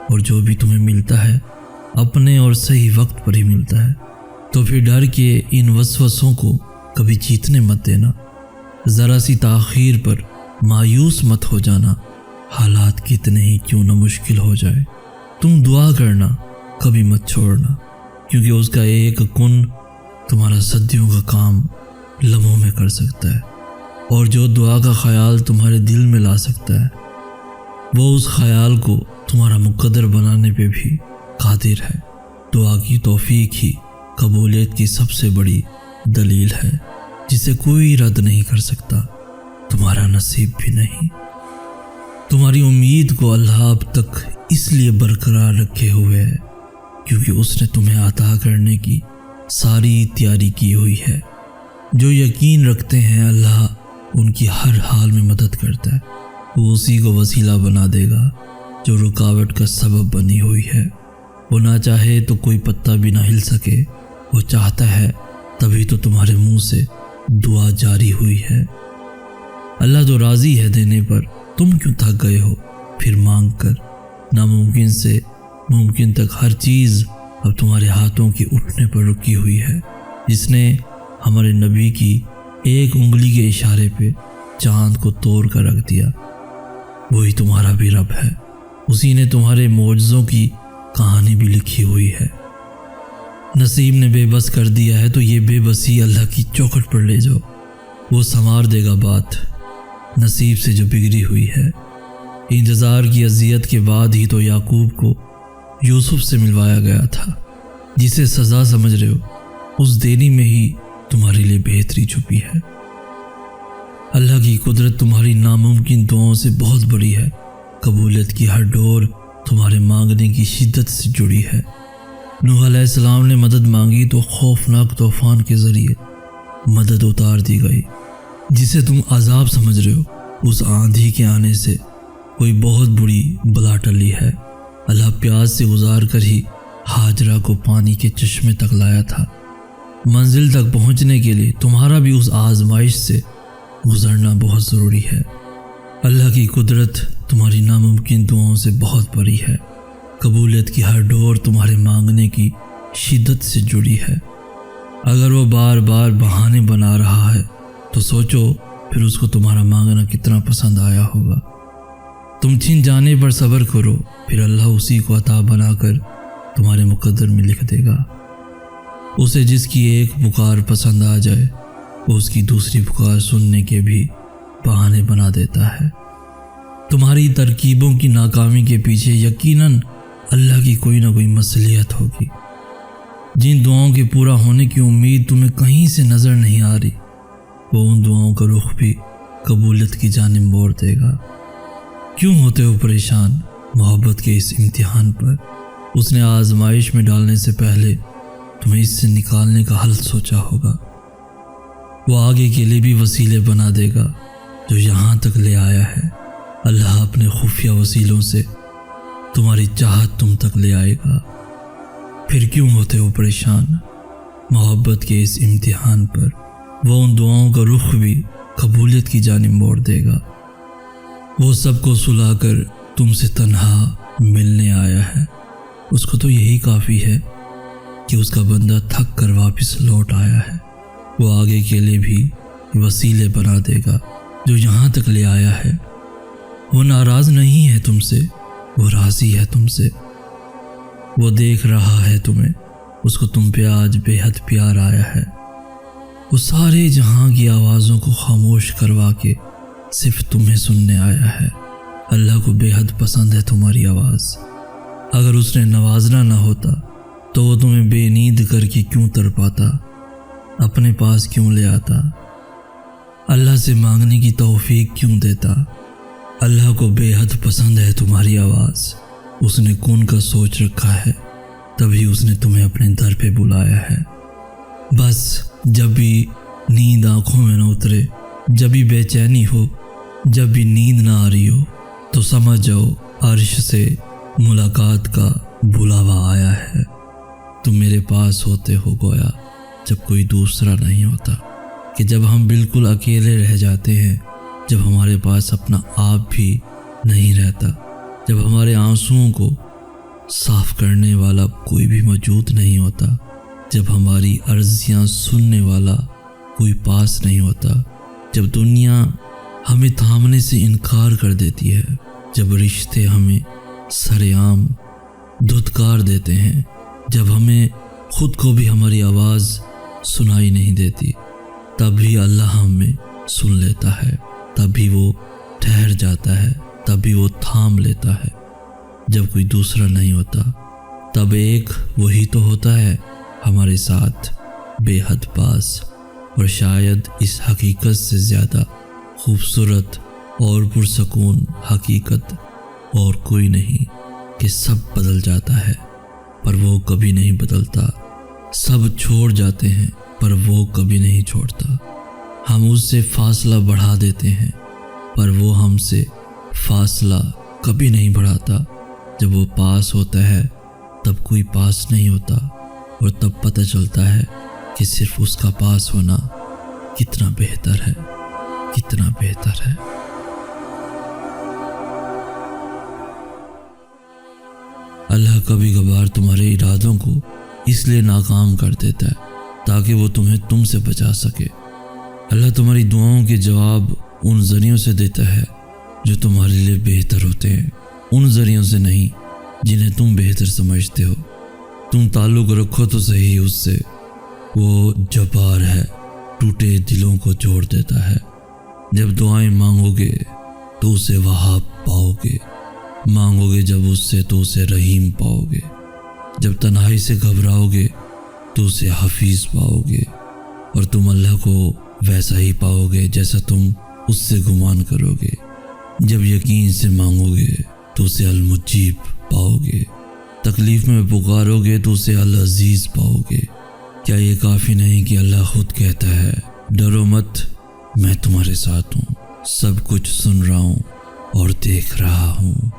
Speaker 1: اور جو بھی تمہیں ملتا ہے اپنے اور صحیح وقت پر ہی ملتا ہے۔ تو پھر ڈر کے ان وسوسوں کو کبھی جیتنے مت دینا، ذرا سی تاخیر پر مایوس مت ہو جانا، حالات کتنے ہی کیوں نہ مشکل ہو جائے۔ تم دعا کرنا کبھی مت چھوڑنا، کیونکہ اس کا ایک کن تمہارا صدیوں کا کام لمحوں میں کر سکتا ہے، اور جو دعا کا خیال تمہارے دل میں لا سکتا ہے وہ اس خیال کو تمہارا مقدر بنانے پہ بھی قادر ہے۔ دعا کی توفیق ہی قبولیت کی سب سے بڑی دلیل ہے، جسے کوئی رد نہیں کر سکتا، تمہارا نصیب بھی نہیں۔ تمہاری امید کو اللہ اب تک اس لیے برقرار رکھے ہوئے ہے کیونکہ اس نے تمہیں عطا کرنے کی ساری تیاری کی ہوئی ہے۔ جو یقین رکھتے ہیں اللہ ان کی ہر حال میں مدد کرتا ہے، وہ اسی کو وسیلہ بنا دے گا جو رکاوٹ کا سبب بنی ہوئی ہے۔ وہ نہ چاہے تو کوئی پتا بھی نہ ہل سکے، وہ چاہتا ہے تبھی تو تمہارے منہ سے دعا جاری ہوئی ہے۔ اللہ تو راضی ہے دینے پر، تم کیوں تھک گئے ہو پھر مانگ کر؟ ناممکن سے ممکن تک ہر چیز اب تمہارے ہاتھوں کی اٹھنے پر رکی ہوئی ہے۔ جس نے ہمارے نبی کی ایک انگلی کے اشارے پہ چاند کو توڑ کر رکھ دیا، وہی تمہارا بھی رب ہے۔ اسی نے تمہارے معجزوں کی کہانی بھی لکھی ہوئی ہے۔ نصیب نے بے بس کر دیا ہے تو یہ بے بسی اللہ کی چوکھٹ پر لے جاؤ، وہ سنوار دے گا بات نصیب سے جو بگڑی ہوئی ہے۔ انتظار کی اذیت کے بعد ہی تو یعقوب کو یوسف سے ملوایا گیا تھا۔ جسے سزا سمجھ رہے ہو اس دیری میں ہی تمہارے لیے بہتری چھپی ہے۔ اللہ کی قدرت تمہاری ناممکن دعاؤں سے بہت بڑی ہے۔ قبولیت کی ہر ڈور تمہارے مانگنے کی شدت سے جڑی ہے۔ نوح علیہ السلام نے مدد مانگی تو خوفناک طوفان کے ذریعے مدد اتار دی گئی۔ جسے تم عذاب سمجھ رہے ہو اس آندھی کے آنے سے کوئی بہت بڑی بلا ٹلی ہے۔ اللہ پیاس سے گزار کر ہی ہاجرہ کو پانی کے چشمے تک لایا تھا۔ منزل تک پہنچنے کے لیے تمہارا بھی اس آزمائش سے گزرنا بہت ضروری ہے۔ اللہ کی قدرت تمہاری ناممکن دعاؤں سے بہت بڑی ہے۔ قبولیت کی ہر ڈور تمہارے مانگنے کی شدت سے جڑی ہے۔ اگر وہ بار بار بہانے بنا رہا ہے تو سوچو پھر اس کو تمہارا مانگنا کتنا پسند آیا ہوگا۔ تم چھن جانے پر صبر کرو، پھر اللہ اسی کو عطا بنا کر تمہارے مقدر میں لکھ دے گا۔ اسے جس کی ایک پکار پسند آ جائے وہ اس کی دوسری پکار سننے کے بھی بہانے بنا دیتا ہے۔ تمہاری ترکیبوں کی ناکامی کے پیچھے یقیناً اللہ کی کوئی نہ کوئی مصلحت ہوگی۔ جن دعاؤں کے پورا ہونے کی امید تمہیں کہیں سے نظر نہیں آ رہی، وہ ان دعاؤں کا رخ بھی قبولیت کی جانب موڑ دے گا۔ کیوں ہوتے ہو پریشان محبت کے اس امتحان پر؟ اس نے آزمائش میں ڈالنے سے پہلے تمہیں اس سے نکالنے کا حل سوچا ہوگا۔ وہ آگے کے لیے بھی وسیلے بنا دے گا جو یہاں تک لے آیا ہے۔ اللہ اپنے خفیہ وسیلوں سے تمہاری چاہت تم تک لے آئے گا۔ پھر کیوں ہوتے ہو پریشان؟ محبت کے اس امتحان پر وہ ان دعاؤں کا رخ بھی قبولیت کی جانب موڑ دے گا۔ وہ سب کو سلا کر تم سے تنہا ملنے آیا ہے، اس کو تو یہی کافی ہے کہ اس کا بندہ تھک کر واپس لوٹ آیا ہے۔ وہ آگے کے لیے بھی وسیلے بنا دے گا جو یہاں تک لے آیا ہے۔ وہ ناراض نہیں ہے تم سے، وہ راضی ہے تم سے۔ وہ دیکھ رہا ہے تمہیں، اس کو تم پہ آج بے حد پیار آیا ہے۔ وہ سارے جہاں کی آوازوں کو خاموش کروا کے صرف تمہیں سننے آیا ہے۔ اللہ کو بے حد پسند ہے تمہاری آواز۔ اگر اس نے نوازنا نہ ہوتا تو وہ تمہیں بے نیند کر کے کیوں تڑپاتا، اپنے پاس کیوں لے آتا، اللہ سے مانگنے کی توفیق کیوں دیتا۔ اللہ کو بے حد پسند ہے تمہاری آواز۔ اس نے کون کا سوچ رکھا ہے، تبھی اس نے تمہیں اپنے در پہ بلایا ہے۔ بس جب بھی نیند آنکھوں میں نہ اترے، جب بھی بے چینی ہو، جب بھی نیند نہ آ رہی ہو، تو سمجھ جاؤ عرش سے ملاقات کا بلاوا آیا ہے۔ تم میرے پاس ہوتے ہو گویا جب کوئی دوسرا نہیں ہوتا، کہ جب ہم بالکل اکیلے رہ جاتے ہیں، جب ہمارے پاس اپنا آپ بھی نہیں رہتا، جب ہمارے آنسوؤں کو صاف کرنے والا کوئی بھی موجود نہیں ہوتا، جب ہماری عرضیاں سننے والا کوئی پاس نہیں ہوتا، جب دنیا ہمیں تھامنے سے انکار کر دیتی ہے، جب رشتے ہمیں سرعام دھتکار دیتے ہیں، جب ہمیں خود کو بھی ہماری آواز سنائی نہیں دیتی، تب بھی اللہ ہمیں سن لیتا ہے، تب بھی وہ ٹھہر جاتا ہے، تب بھی وہ تھام لیتا ہے۔ جب کوئی دوسرا نہیں ہوتا، تب ایک وہی تو ہوتا ہے ہمارے ساتھ بے حد پاس۔ اور شاید اس حقیقت سے زیادہ خوبصورت اور پرسکون حقیقت اور کوئی نہیں کہ سب بدل جاتا ہے پر وہ کبھی نہیں بدلتا، سب چھوڑ جاتے ہیں پر وہ کبھی نہیں چھوڑتا، ہم اس سے فاصلہ بڑھا دیتے ہیں پر وہ ہم سے فاصلہ کبھی نہیں بڑھاتا۔ جب وہ پاس ہوتا ہے تب کوئی پاس نہیں ہوتا، اور تب پتہ چلتا ہے کہ صرف اس کا پاس ہونا کتنا بہتر ہے، کتنا بہتر ہے۔ اللہ کبھی کبھار تمہارے ارادوں کو اس لیے ناکام کر دیتا ہے تاکہ وہ تمہیں تم سے بچا سکے۔ اللہ تمہاری دعاؤں کے جواب ان ذریعوں سے دیتا ہے جو تمہارے لیے بہتر ہوتے ہیں، ان ذریعوں سے نہیں جنہیں تم بہتر سمجھتے ہو۔ تم تعلق رکھو تو صحیح اس سے، وہ جبار ہے، ٹوٹے دلوں کو جوڑ دیتا ہے۔ جب دعائیں مانگو گے تو اسے وہاب پاؤ گے، مانگو گے جب اس سے تو اسے رحیم پاؤ گے، جب تنہائی سے گھبراؤ گے تو اسے حفیظ پاؤ گے، اور تم اللہ کو ویسا ہی پاؤ گے جیسا تم اس سے گمان کرو گے۔ جب یقین سے مانگو گے تو اسے المجیب پاؤ گے، تکلیف میں پکارو گے تو اسے العزیز پاؤ گے۔ کیا یہ کافی نہیں کہ اللہ خود کہتا ہے ڈرو مت، میں تمہارے ساتھ ہوں، سب کچھ سن رہا ہوں اور دیکھ رہا ہوں۔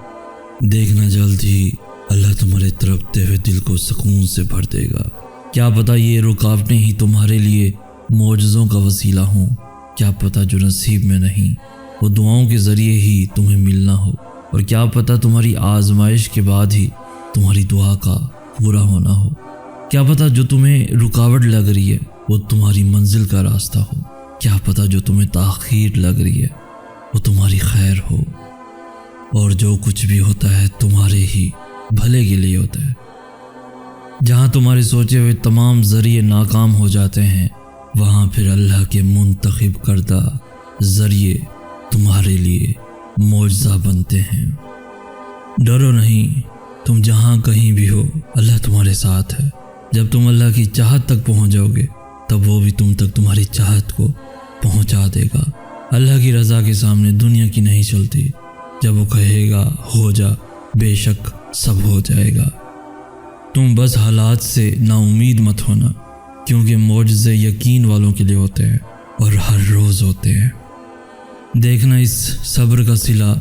Speaker 1: دیکھنا جلد ہی اللہ تمہارے تڑپتے ہوئے دل کو سکون سے بھر دے گا۔ کیا پتہ یہ رکاوٹیں ہی تمہارے لیے معجزوں کا وسیلہ ہوں، کیا پتہ جو نصیب میں نہیں وہ دعاؤں کے ذریعے ہی تمہیں ملنا ہو، اور کیا پتہ تمہاری آزمائش کے بعد ہی تمہاری دعا کا پورا ہونا ہو، کیا پتہ جو تمہیں رکاوٹ لگ رہی ہے وہ تمہاری منزل کا راستہ ہو، کیا پتہ جو تمہیں تاخیر لگ رہی ہے وہ تمہاری خیر ہو، اور جو کچھ بھی ہوتا ہے تمہارے ہی بھلے کے لیے ہوتا ہے۔ جہاں تمہارے سوچے ہوئے تمام ذریعے ناکام ہو جاتے ہیں، وہاں پھر اللہ کے منتخب کردہ ذریعے تمہارے لیے معجزہ بنتے ہیں۔ ڈرو نہیں، تم جہاں کہیں بھی ہو اللہ تمہارے ساتھ ہے۔ جب تم اللہ کی چاہت تک پہنچ جاؤ گے تب وہ بھی تم تک تمہاری چاہت کو پہنچا دے گا۔ اللہ کی رضا کے سامنے دنیا کی نہیں چلتی، جب وہ کہے گا ہو جا، بے شک سب ہو جائے گا۔ تم بس حالات سے نا امید مت ہونا، کیونکہ معجزے یقین والوں کے لیے ہوتے ہیں اور ہر روز ہوتے ہیں۔ دیکھنا اس صبر کا صلہ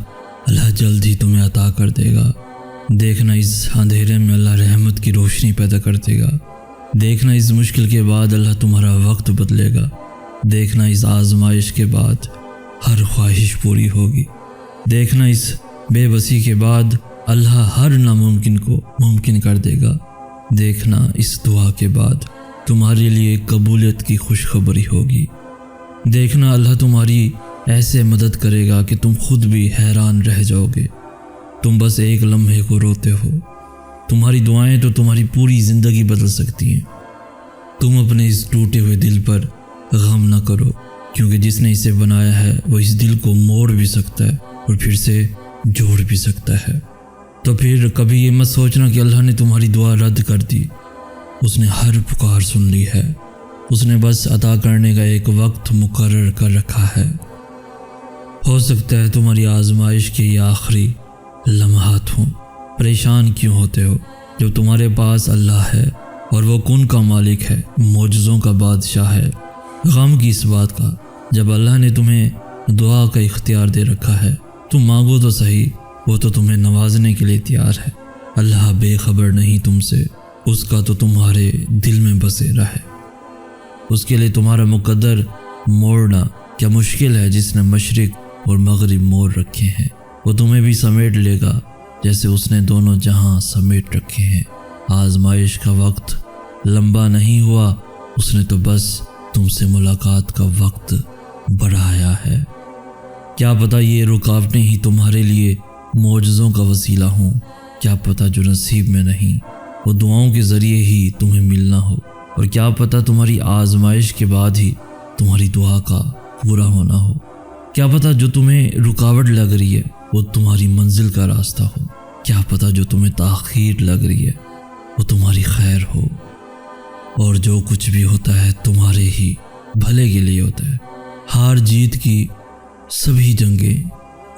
Speaker 1: اللہ جلد ہی تمہیں عطا کر دے گا۔ دیکھنا اس اندھیرے میں اللہ رحمت کی روشنی پیدا کر دے گا۔ دیکھنا اس مشکل کے بعد اللہ تمہارا وقت بدلے گا۔ دیکھنا اس آزمائش کے بعد ہر خواہش پوری ہوگی۔ دیکھنا اس بے بسی کے بعد اللہ ہر ناممکن کو ممکن کر دے گا۔ دیکھنا اس دعا کے بعد تمہارے لیے قبولیت کی خوشخبری ہوگی۔ دیکھنا اللہ تمہاری ایسے مدد کرے گا کہ تم خود بھی حیران رہ جاؤ گے۔ تم بس ایک لمحے کو روتے ہو۔ تمہاری دعائیں تو تمہاری پوری زندگی بدل سکتی ہیں۔ تم اپنے اس ٹوٹے ہوئے دل پر غم نہ کرو، کیونکہ جس نے اسے بنایا ہے وہ اس دل کو موڑ بھی سکتا ہے اور پھر سے جوڑ بھی سکتا ہے۔ تو پھر کبھی یہ مت سوچنا کہ اللہ نے تمہاری دعا رد کر دی۔ اس نے ہر پکار سن لی ہے۔ اس نے بس عطا کرنے کا ایک وقت مقرر کر رکھا ہے۔ ہو سکتا ہے تمہاری آزمائش کے یہ آخری لمحات ہوں۔ پریشان کیوں ہوتے ہو جب تمہارے پاس اللہ ہے اور وہ کن کا مالک ہے، معجزوں کا بادشاہ ہے۔ غم کی اس بات کا جب اللہ نے تمہیں دعا کا اختیار دے رکھا ہے، تم مانگو تو صحیح، وہ تو تمہیں نوازنے کے لیے تیار ہے۔ اللہ بے خبر نہیں تم سے، اس کا تو تمہارے دل میں بسیرا ہے۔ اس کے لیے تمہارا مقدر موڑنا کیا مشکل ہے؟ جس نے مشرق اور مغرب موڑ رکھے ہیں وہ تمہیں بھی سمیٹ لے گا جیسے اس نے دونوں جہاں سمیٹ رکھے ہیں۔ آزمائش کا وقت لمبا نہیں ہوا، اس نے تو بس تم سے ملاقات کا وقت بڑھایا ہے۔ کیا پتہ یہ رکاوٹیں ہی تمہارے لیے معجزوں کا وسیلہ ہوں۔ کیا پتہ جو نصیب میں نہیں وہ دعاؤں کے ذریعے ہی تمہیں ملنا ہو، اور کیا پتہ تمہاری آزمائش کے بعد ہی تمہاری دعا کا پورا ہونا ہو۔ کیا پتہ جو تمہیں رکاوٹ لگ رہی ہے وہ تمہاری منزل کا راستہ ہو۔ کیا پتہ جو تمہیں تاخیر لگ رہی ہے وہ تمہاری خیر ہو۔ اور جو کچھ بھی ہوتا ہے تمہارے ہی بھلے کے لیے ہوتا ہے۔ ہار جیت کی سبھی جنگیں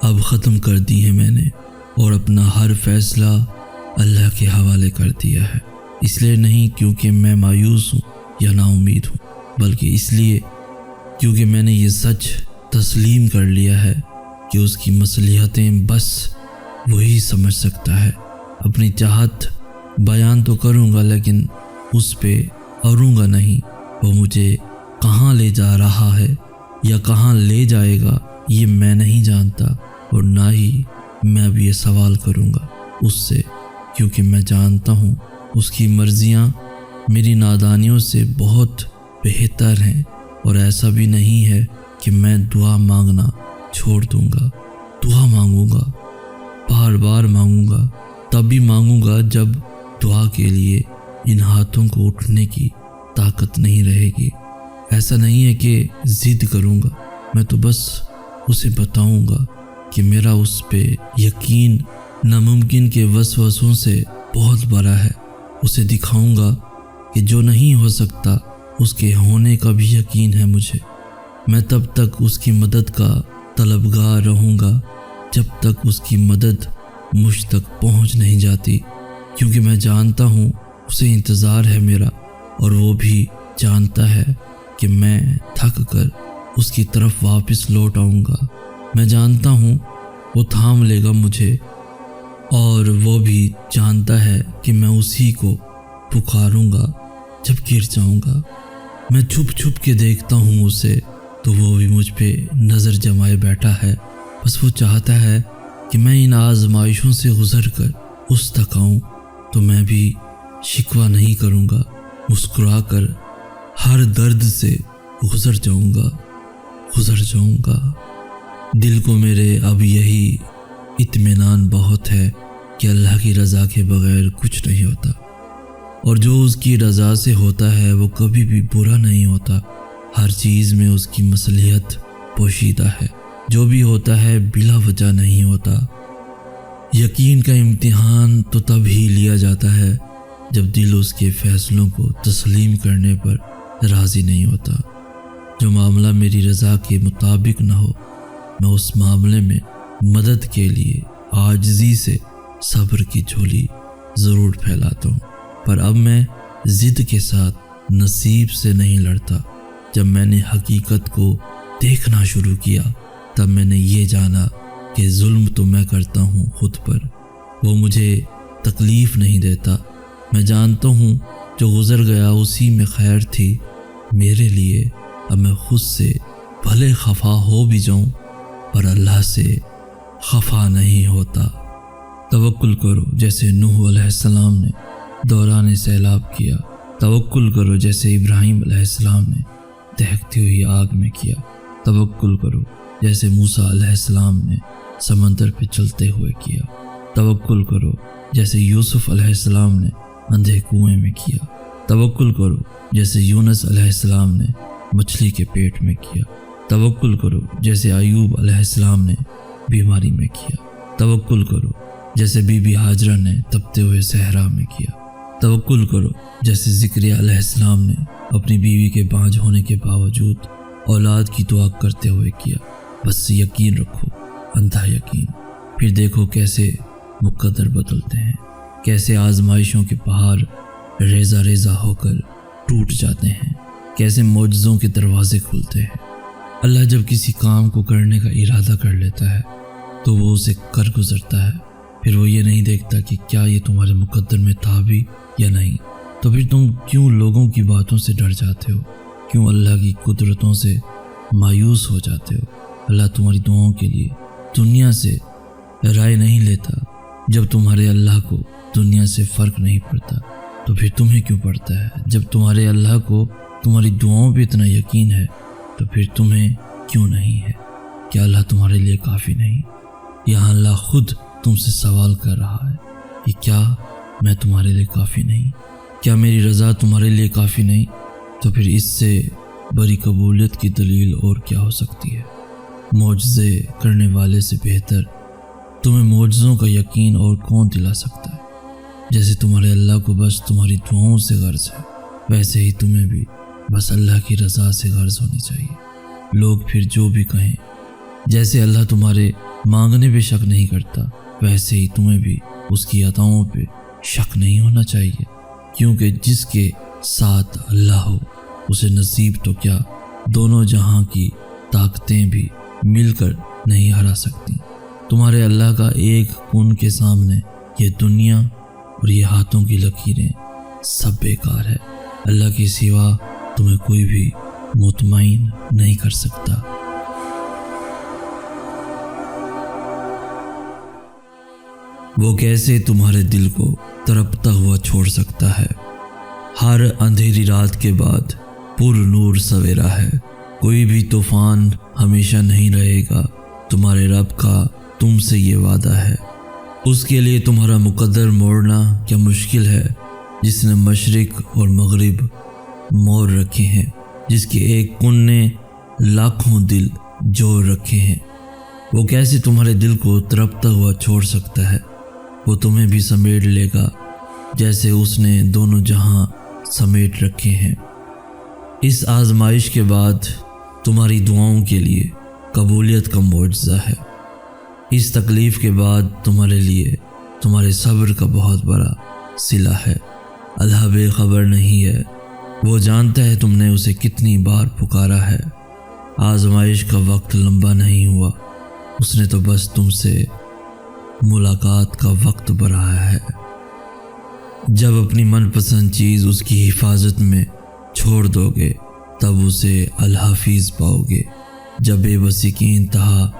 Speaker 1: اب ختم کر دی ہیں میں نے، اور اپنا ہر فیصلہ اللہ کے حوالے کر دیا ہے۔ اس لیے نہیں کیونکہ میں مایوس ہوں یا نا امید ہوں، بلکہ اس لیے کیونکہ میں نے یہ سچ تسلیم کر لیا ہے کہ اس کی مصلحتیں بس وہی سمجھ سکتا ہے۔ اپنی چاہت بیان تو کروں گا لیکن اس پہ اڑوں گا نہیں۔ وہ مجھے کہاں لے جا رہا ہے یا کہاں لے جائے گا یہ میں نہیں جانتا، اور نہ ہی میں اب یہ سوال کروں گا اس سے، کیونکہ میں جانتا ہوں اس کی مرضیاں میری نادانیوں سے بہت بہتر ہیں، اور ایسا بھی نہیں ہے کہ میں دعا مانگنا چھوڑ دوں گا۔ دعا مانگوں گا، بار بار مانگوں گا، تب بھی مانگوں گا جب دعا کے لیے ان ہاتھوں کو اٹھنے کی طاقت نہیں رہے گی۔ ایسا نہیں ہے کہ ضد کروں گا، میں تو بس اسے بتاؤں گا کہ میرا اس پہ یقین ناممکن کے وسوسوں سے بہت بڑا ہے۔ اسے دکھاؤں گا کہ جو نہیں ہو سکتا اس کے ہونے کا بھی یقین ہے مجھے۔ میں تب تک اس کی مدد کا طلبگار رہوں گا جب تک اس کی مدد مجھ تک پہنچ نہیں جاتی، کیونکہ میں جانتا ہوں اسے انتظار ہے میرا، اور وہ بھی جانتا ہے کہ میں تھک کر اس کی طرف واپس لوٹ آؤں گا۔ میں جانتا ہوں وہ تھام لے گا مجھے، اور وہ بھی جانتا ہے کہ میں اسی کو پکاروں گا جب گر جاؤں گا۔ میں چھپ چھپ کے دیکھتا ہوں اسے، تو وہ بھی مجھ پہ نظر جمائے بیٹھا ہے۔ بس وہ چاہتا ہے کہ میں ان آزمائشوں سے گزر کر اس تک آؤں، تو میں بھی شکوہ نہیں کروں گا، مسکرا کر ہر درد سے گزر جاؤں گا۔ دل کو میرے اب یہی اطمینان بہت ہے کہ اللہ کی رضا کے بغیر کچھ نہیں ہوتا، اور جو اس کی رضا سے ہوتا ہے وہ کبھی بھی برا نہیں ہوتا۔ ہر چیز میں اس کی مصلحت پوشیدہ ہے، جو بھی ہوتا ہے بلا وجہ نہیں ہوتا۔ یقین کا امتحان تو تب ہی لیا جاتا ہے جب دل اس کے فیصلوں کو تسلیم کرنے پر راضی نہیں ہوتا۔ جو معاملہ میری رضا کے مطابق نہ ہو، میں اس معاملے میں مدد کے لیے عاجزی سے صبر کی جھولی ضرور پھیلاتا ہوں، پر اب میں ضد کے ساتھ نصیب سے نہیں لڑتا۔ جب میں نے حقیقت کو دیکھنا شروع کیا تب میں نے یہ جانا کہ ظلم تو میں کرتا ہوں خود پر، وہ مجھے تکلیف نہیں دیتا۔ میں جانتا ہوں جو گزر گیا اسی میں خیر تھی میرے لیے۔ اب میں خود سے بھلے خفا ہو بھی جاؤں پر اللہ سے خفا نہیں ہوتا۔ توکل کرو جیسے نوح علیہ السلام نے دوران سیلاب کیا، توکل کرو جیسے ابراہیم علیہ السلام نے دہکتی ہوئی آگ میں کیا، توکل کرو جیسے موسیٰ علیہ السلام نے سمندر پہ چلتے ہوئے کیا، توکل کرو جیسے یوسف علیہ السلام نے اندھے کنویں میں کیا، توکل کرو جیسے یونس علیہ السلام نے مچھلی کے پیٹ میں کیا، توکل کرو جیسے ایوب علیہ السلام نے بیماری میں کیا، توکل کرو جیسے بی بی ہاجرہ نے تپتے ہوئے صحرا میں کیا، توکل کرو جیسے زکریا علیہ السلام نے اپنی بیوی کے بانجھ ہونے کے باوجود اولاد کی دعا کرتے ہوئے کیا۔ بس یقین رکھو، اندھا یقین، پھر دیکھو کیسے مقدر بدلتے ہیں، کیسے آزمائشوں کے پہاڑ ریزہ ریزہ ہو کر ٹوٹ جاتے ہیں، کیسے معجزوں کے دروازے کھلتے ہیں۔ اللہ جب کسی کام کو کرنے کا ارادہ کر لیتا ہے تو وہ اسے کر گزرتا ہے، پھر وہ یہ نہیں دیکھتا کہ کیا یہ تمہارے مقدر میں تھا بھی یا نہیں۔ تو پھر تم کیوں لوگوں کی باتوں سے ڈر جاتے ہو؟ کیوں اللہ کی قدرتوں سے مایوس ہو جاتے ہو؟ اللہ تمہاری دعاؤں کے لیے دنیا سے رائے نہیں لیتا۔ جب تمہارے اللہ کو دنیا سے فرق نہیں پڑتا تو پھر تمہیں کیوں پڑتا ہے؟ جب تمہارے اللہ کو تمہاری دعاؤں پہ اتنا یقین ہے تو پھر تمہیں کیوں نہیں ہے؟ کیا اللہ تمہارے لیے کافی نہیں؟ یہاں اللہ خود تم سے سوال کر رہا ہے کہ کیا میں تمہارے لیے کافی نہیں؟ کیا میری رضا تمہارے لیے کافی نہیں؟ تو پھر اس سے بڑی قبولیت کی دلیل اور کیا ہو سکتی ہے؟ معجزے کرنے والے سے بہتر تمہیں معجزوں کا یقین اور کون دلا سکتا ہے؟ جیسے تمہارے اللہ کو بس تمہاری دعاؤں سے غرض ہے، ویسے ہی تمہیں بھی بس اللہ کی رضا سے غرض ہونی چاہیے۔ لوگ پھر جو بھی کہیں، جیسے اللہ تمہارے مانگنے پہ شک نہیں کرتا ویسے ہی تمہیں بھی اس کی عطاؤں پہ شک نہیں ہونا چاہیے، کیونکہ جس کے ساتھ اللہ ہو اسے نصیب تو کیا دونوں جہاں کی طاقتیں بھی مل کر نہیں ہرا سکتی۔ تمہارے اللہ کا ایک کن کے سامنے یہ دنیا اور یہ ہاتھوں کی لکیریں سب بیکار ہے۔ اللہ کے سوا تمہیں کوئی بھی مطمئن نہیں کر سکتا۔ وہ کیسے تمہارے دل کو تڑپتا ہوا چھوڑ سکتا ہے؟ ہر اندھیری رات کے بعد پر نور سویرا ہے۔ کوئی بھی طوفان ہمیشہ نہیں رہے گا، تمہارے رب کا تم سے یہ وعدہ ہے۔ اس کے لیے تمہارا مقدر موڑنا کیا مشکل ہے، جس نے مشرق اور مغرب موڑ رکھے ہیں، جس کے ایک کن نے لاکھوں دل جوڑ رکھے ہیں۔ وہ کیسے تمہارے دل کو تڑپتا ہوا چھوڑ سکتا ہے؟ وہ تمہیں بھی سمیٹ لے گا جیسے اس نے دونوں جہاں سمیٹ رکھے ہیں۔ اس آزمائش کے بعد تمہاری دعاؤں کے لیے قبولیت کا معجزہ ہے۔ اس تکلیف کے بعد تمہارے لیے تمہارے صبر کا بہت بڑا صلہ ہے۔ اللہ بے خبر نہیں ہے، وہ جانتا ہے تم نے اسے کتنی بار پکارا ہے۔ آزمائش کا وقت لمبا نہیں ہوا، اس نے تو بس تم سے ملاقات کا وقت بڑھایا ہے۔ جب اپنی من پسند چیز اس کی حفاظت میں چھوڑ دو گے تب اسے الحافظ پاؤ گے۔ جب بے بسی کی انتہا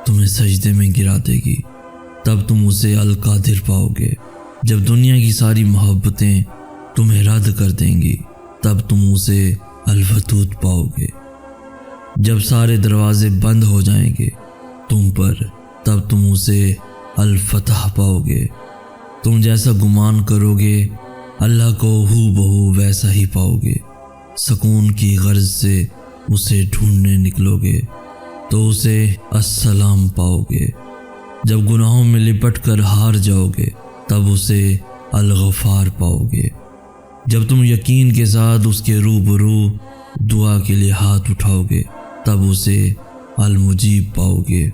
Speaker 1: تمہیں سجدے میں گرا دے گی تب تم اسے القادر پاؤ گے۔ جب دنیا کی ساری محبتیں تمہیں رد کر دیں گی تب تم اسے الودود پاؤ گے۔ جب سارے دروازے بند ہو جائیں گے تم پر تب تم اسے الفتح پاؤ گے۔ تم جیسا گمان کرو گے اللہ کو ہو بہو ویسا ہی پاؤ گے۔ سکون کی غرض سے اسے ڈھونڈنے نکلو گے تو اسے السلام پاؤ گے۔ جب گناہوں میں لپٹ کر ہار جاؤ گے تب اسے الغفار پاؤ گے۔ جب تم یقین کے ساتھ اس کے روبرو دعا کے لیے ہاتھ اٹھاؤ گے تب اسے المجیب پاؤ گے۔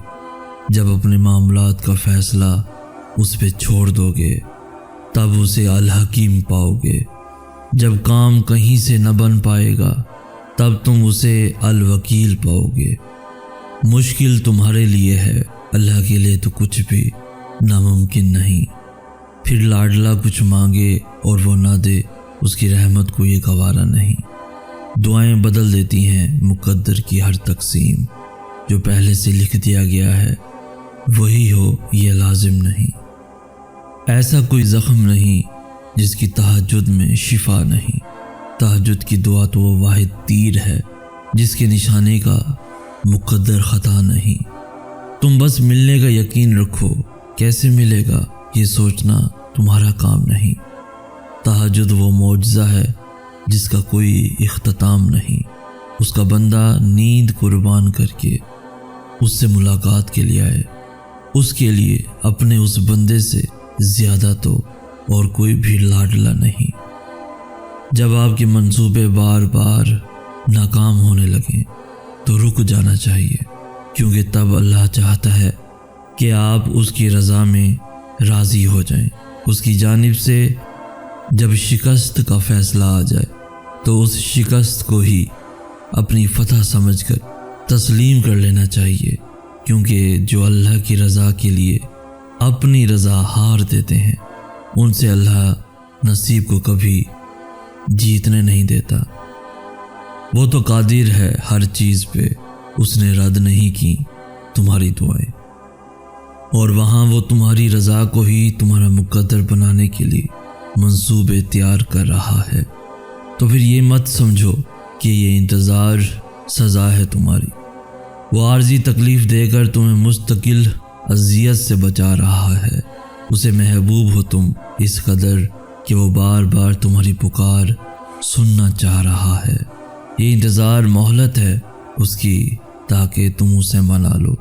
Speaker 1: جب اپنے معاملات کا فیصلہ اس پہ چھوڑ دو گے تب اسے الحکیم پاؤ گے۔ جب کام کہیں سے نہ بن پائے گا تب تم اسے الوکیل پاؤ گے۔ مشکل تمہارے لیے ہے اللہ کے لیے تو کچھ بھی ناممکن نہیں۔ پھر لاڈلا کچھ مانگے اور وہ نہ دے، اس کی رحمت کو یہ گوارا نہیں۔ دعائیں بدل دیتی ہیں مقدر کی ہر تقسیم، جو پہلے سے لکھ دیا گیا ہے وہی ہو یہ لازم نہیں۔ ایسا کوئی زخم نہیں جس کی تہجد میں شفا نہیں۔ تہجد کی دعا تو وہ واحد تیر ہے جس کے نشانے کا مقدر خطا نہیں۔ تم بس ملنے کا یقین رکھو، کیسے ملے گا یہ سوچنا تمہارا کام نہیں۔ تہجد وہ معجزہ ہے جس کا کوئی اختتام نہیں۔ اس کا بندہ نیند قربان کر کے اس سے ملاقات کے لیے آئے، اس کے لیے اپنے اس بندے سے زیادہ تو اور کوئی بھی لاڈلا نہیں۔ جب آپ کے منصوبے بار بار ناکام ہونے لگیں تو رک جانا چاہیے، کیونکہ تب اللہ چاہتا ہے کہ آپ اس کی رضا میں راضی ہو جائیں۔ اس کی جانب سے جب شکست کا فیصلہ آ جائے تو اس شکست کو ہی اپنی فتح سمجھ کر تسلیم کر لینا چاہیے، کیونکہ جو اللہ کی رضا کے لیے اپنی رضا ہار دیتے ہیں ان سے اللہ نصیب کو کبھی جیتنے نہیں دیتا۔ وہ تو قادر ہے ہر چیز پہ، اس نے رد نہیں کی تمہاری دعائیں، اور وہاں وہ تمہاری رضا کو ہی تمہارا مقدر بنانے کے لیے منصوبے تیار کر رہا ہے۔ تو پھر یہ مت سمجھو کہ یہ انتظار سزا ہے تمہاری، وہ عارضی تکلیف دے کر تمہیں مستقل اذیت سے بچا رہا ہے۔ اسے محبوب ہو تم اس قدر کہ وہ بار بار تمہاری پکار سننا چاہ رہا ہے۔ یہ انتظار مہلت ہے اس کی، تاکہ تم اسے منا لو۔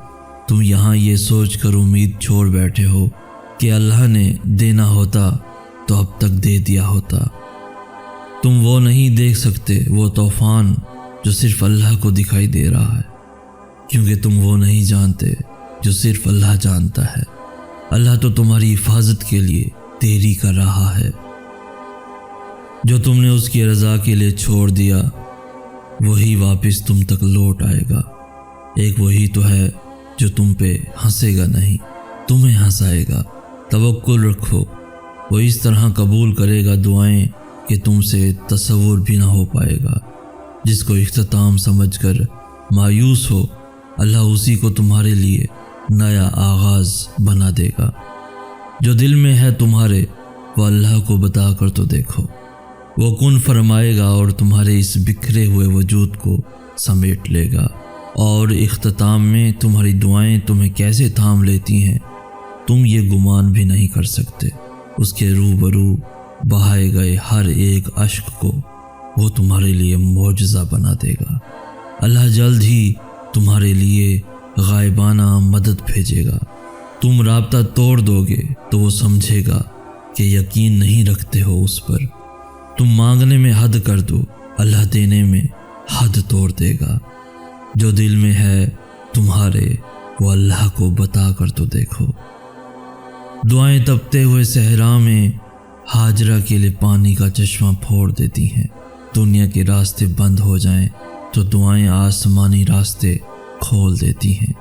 Speaker 1: تم یہاں یہ سوچ کر امید چھوڑ بیٹھے ہو کہ اللہ نے دینا ہوتا تو اب تک دے دیا ہوتا۔ تم وہ نہیں دیکھ سکتے، وہ طوفان جو صرف اللہ کو دکھائی دے رہا ہے، کیونکہ تم وہ نہیں جانتے جو صرف اللہ جانتا ہے۔ اللہ تو تمہاری حفاظت کے لیے دیری کر رہا ہے۔ جو تم نے اس کی رضا کے لیے چھوڑ دیا وہی واپس تم تک لوٹ آئے گا۔ ایک وہی تو ہے جو تم پہ ہنسے گا نہیں، تمہیں ہنسائے گا۔ توکل رکھو، وہ اس طرح قبول کرے گا دعائیں کہ تم سے تصور بھی نہ ہو پائے گا۔ جس کو اختتام سمجھ کر مایوس ہو، اللہ اسی کو تمہارے لیے نیا آغاز بنا دے گا۔ جو دل میں ہے تمہارے وہ اللہ کو بتا کر تو دیکھو، وہ کن فرمائے گا اور تمہارے اس بکھرے ہوئے وجود کو سمیٹ لے گا۔ اور اختتام میں تمہاری دعائیں تمہیں کیسے تھام لیتی ہیں تم یہ گمان بھی نہیں کر سکتے۔ اس کے روبرو بہائے گئے ہر ایک اشک کو وہ تمہارے لیے معجزہ بنا دے گا۔ اللہ جلد ہی تمہارے لیے غائبانہ مدد بھیجے گا۔ تم رابطہ توڑ دو گے تو وہ سمجھے گا کہ یقین نہیں رکھتے ہو اس پر۔ تم مانگنے میں حد کر دو، اللہ دینے میں حد توڑ دے گا۔ جو دل میں ہے تمہارے وہ اللہ کو بتا کر تو دیکھو۔ دعائیں تپتے ہوئے صحرا میں ہاجرہ کے لیے پانی کا چشمہ پھوڑ دیتی ہیں۔ دنیا کے راستے بند ہو جائیں تو دعائیں آسمانی راستے کھول دیتی ہیں۔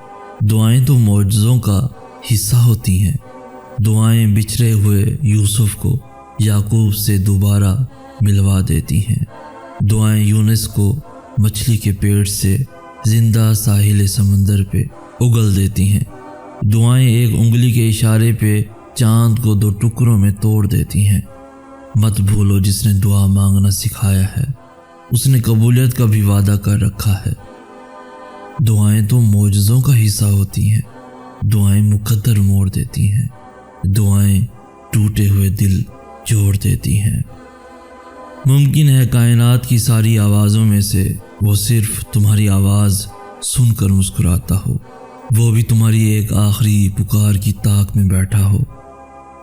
Speaker 1: دعائیں تو معجزوں کا حصہ ہوتی ہیں۔ دعائیں بچھڑے ہوئے یوسف کو یعقوب سے دوبارہ ملوا دیتی ہیں۔ دعائیں یونس کو مچھلی کے پیٹ سے زندہ ساحل سمندر پہ اگل دیتی ہیں۔ دعائیں ایک انگلی کے اشارے پہ چاند کو 2 ٹکڑوں میں توڑ دیتی ہیں۔ مت بھولو جس نے دعا مانگنا سکھایا ہے اس نے قبولیت کا بھی وعدہ کر رکھا ہے۔ دعائیں تو معجزوں کا حصہ ہوتی ہیں۔ دعائیں مقدر موڑ دیتی ہیں۔ دعائیں ٹوٹے ہوئے دل جوڑ دیتی ہیں۔ ممکن ہے کائنات کی ساری آوازوں میں سے وہ صرف تمہاری آواز سن کر مسکراتا ہو، وہ بھی تمہاری ایک آخری پکار کی طاق میں بیٹھا ہو۔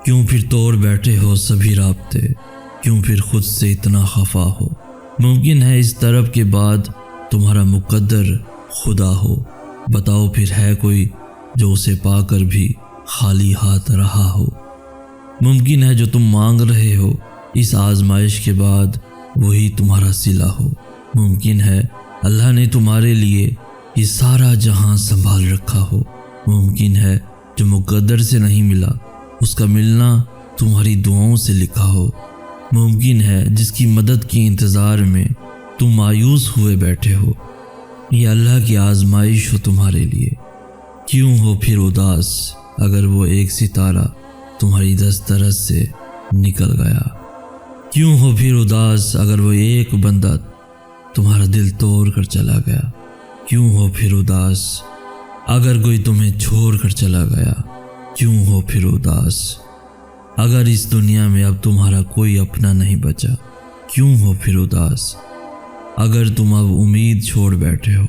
Speaker 1: کیوں پھر توڑ بیٹھے ہو سبھی رابطے، کیوں پھر خود سے اتنا خفا ہو؟ ممکن ہے اس طرف کے بعد تمہارا مقدر خدا ہو، بتاؤ پھر ہے کوئی جو اسے پا کر بھی خالی ہاتھ رہا ہو؟ ممکن ہے جو تم مانگ رہے ہو اس آزمائش کے بعد وہی تمہارا صلہ ہو۔ ممکن ہے اللہ نے تمہارے لیے یہ سارا جہاں سنبھال رکھا ہو ممکن ہے جو مقدر سے نہیں ملا اس کا ملنا تمہاری دعاؤں سے لکھا ہو۔ ممکن ہے جس کی مدد کے انتظار میں تم مایوس ہوئے بیٹھے ہو، یہ اللہ کی آزمائش ہو تمہارے لیے۔ کیوں ہو پھر اداس اگر وہ ایک ستارہ تمہاری دسترس سے نکل گیا؟ کیوں ہو پھر اداس اگر وہ ایک بندہ تمہارا دل توڑ کر چلا گیا؟ کیوں ہو پھر اداس اگر کوئی تمہیں چھوڑ کر چلا گیا؟ کیوں ہو پھر اداس اگر اس دنیا میں اب تمہارا کوئی اپنا نہیں بچا؟ کیوں ہو پھر اداس اگر تم اب امید چھوڑ بیٹھے ہو؟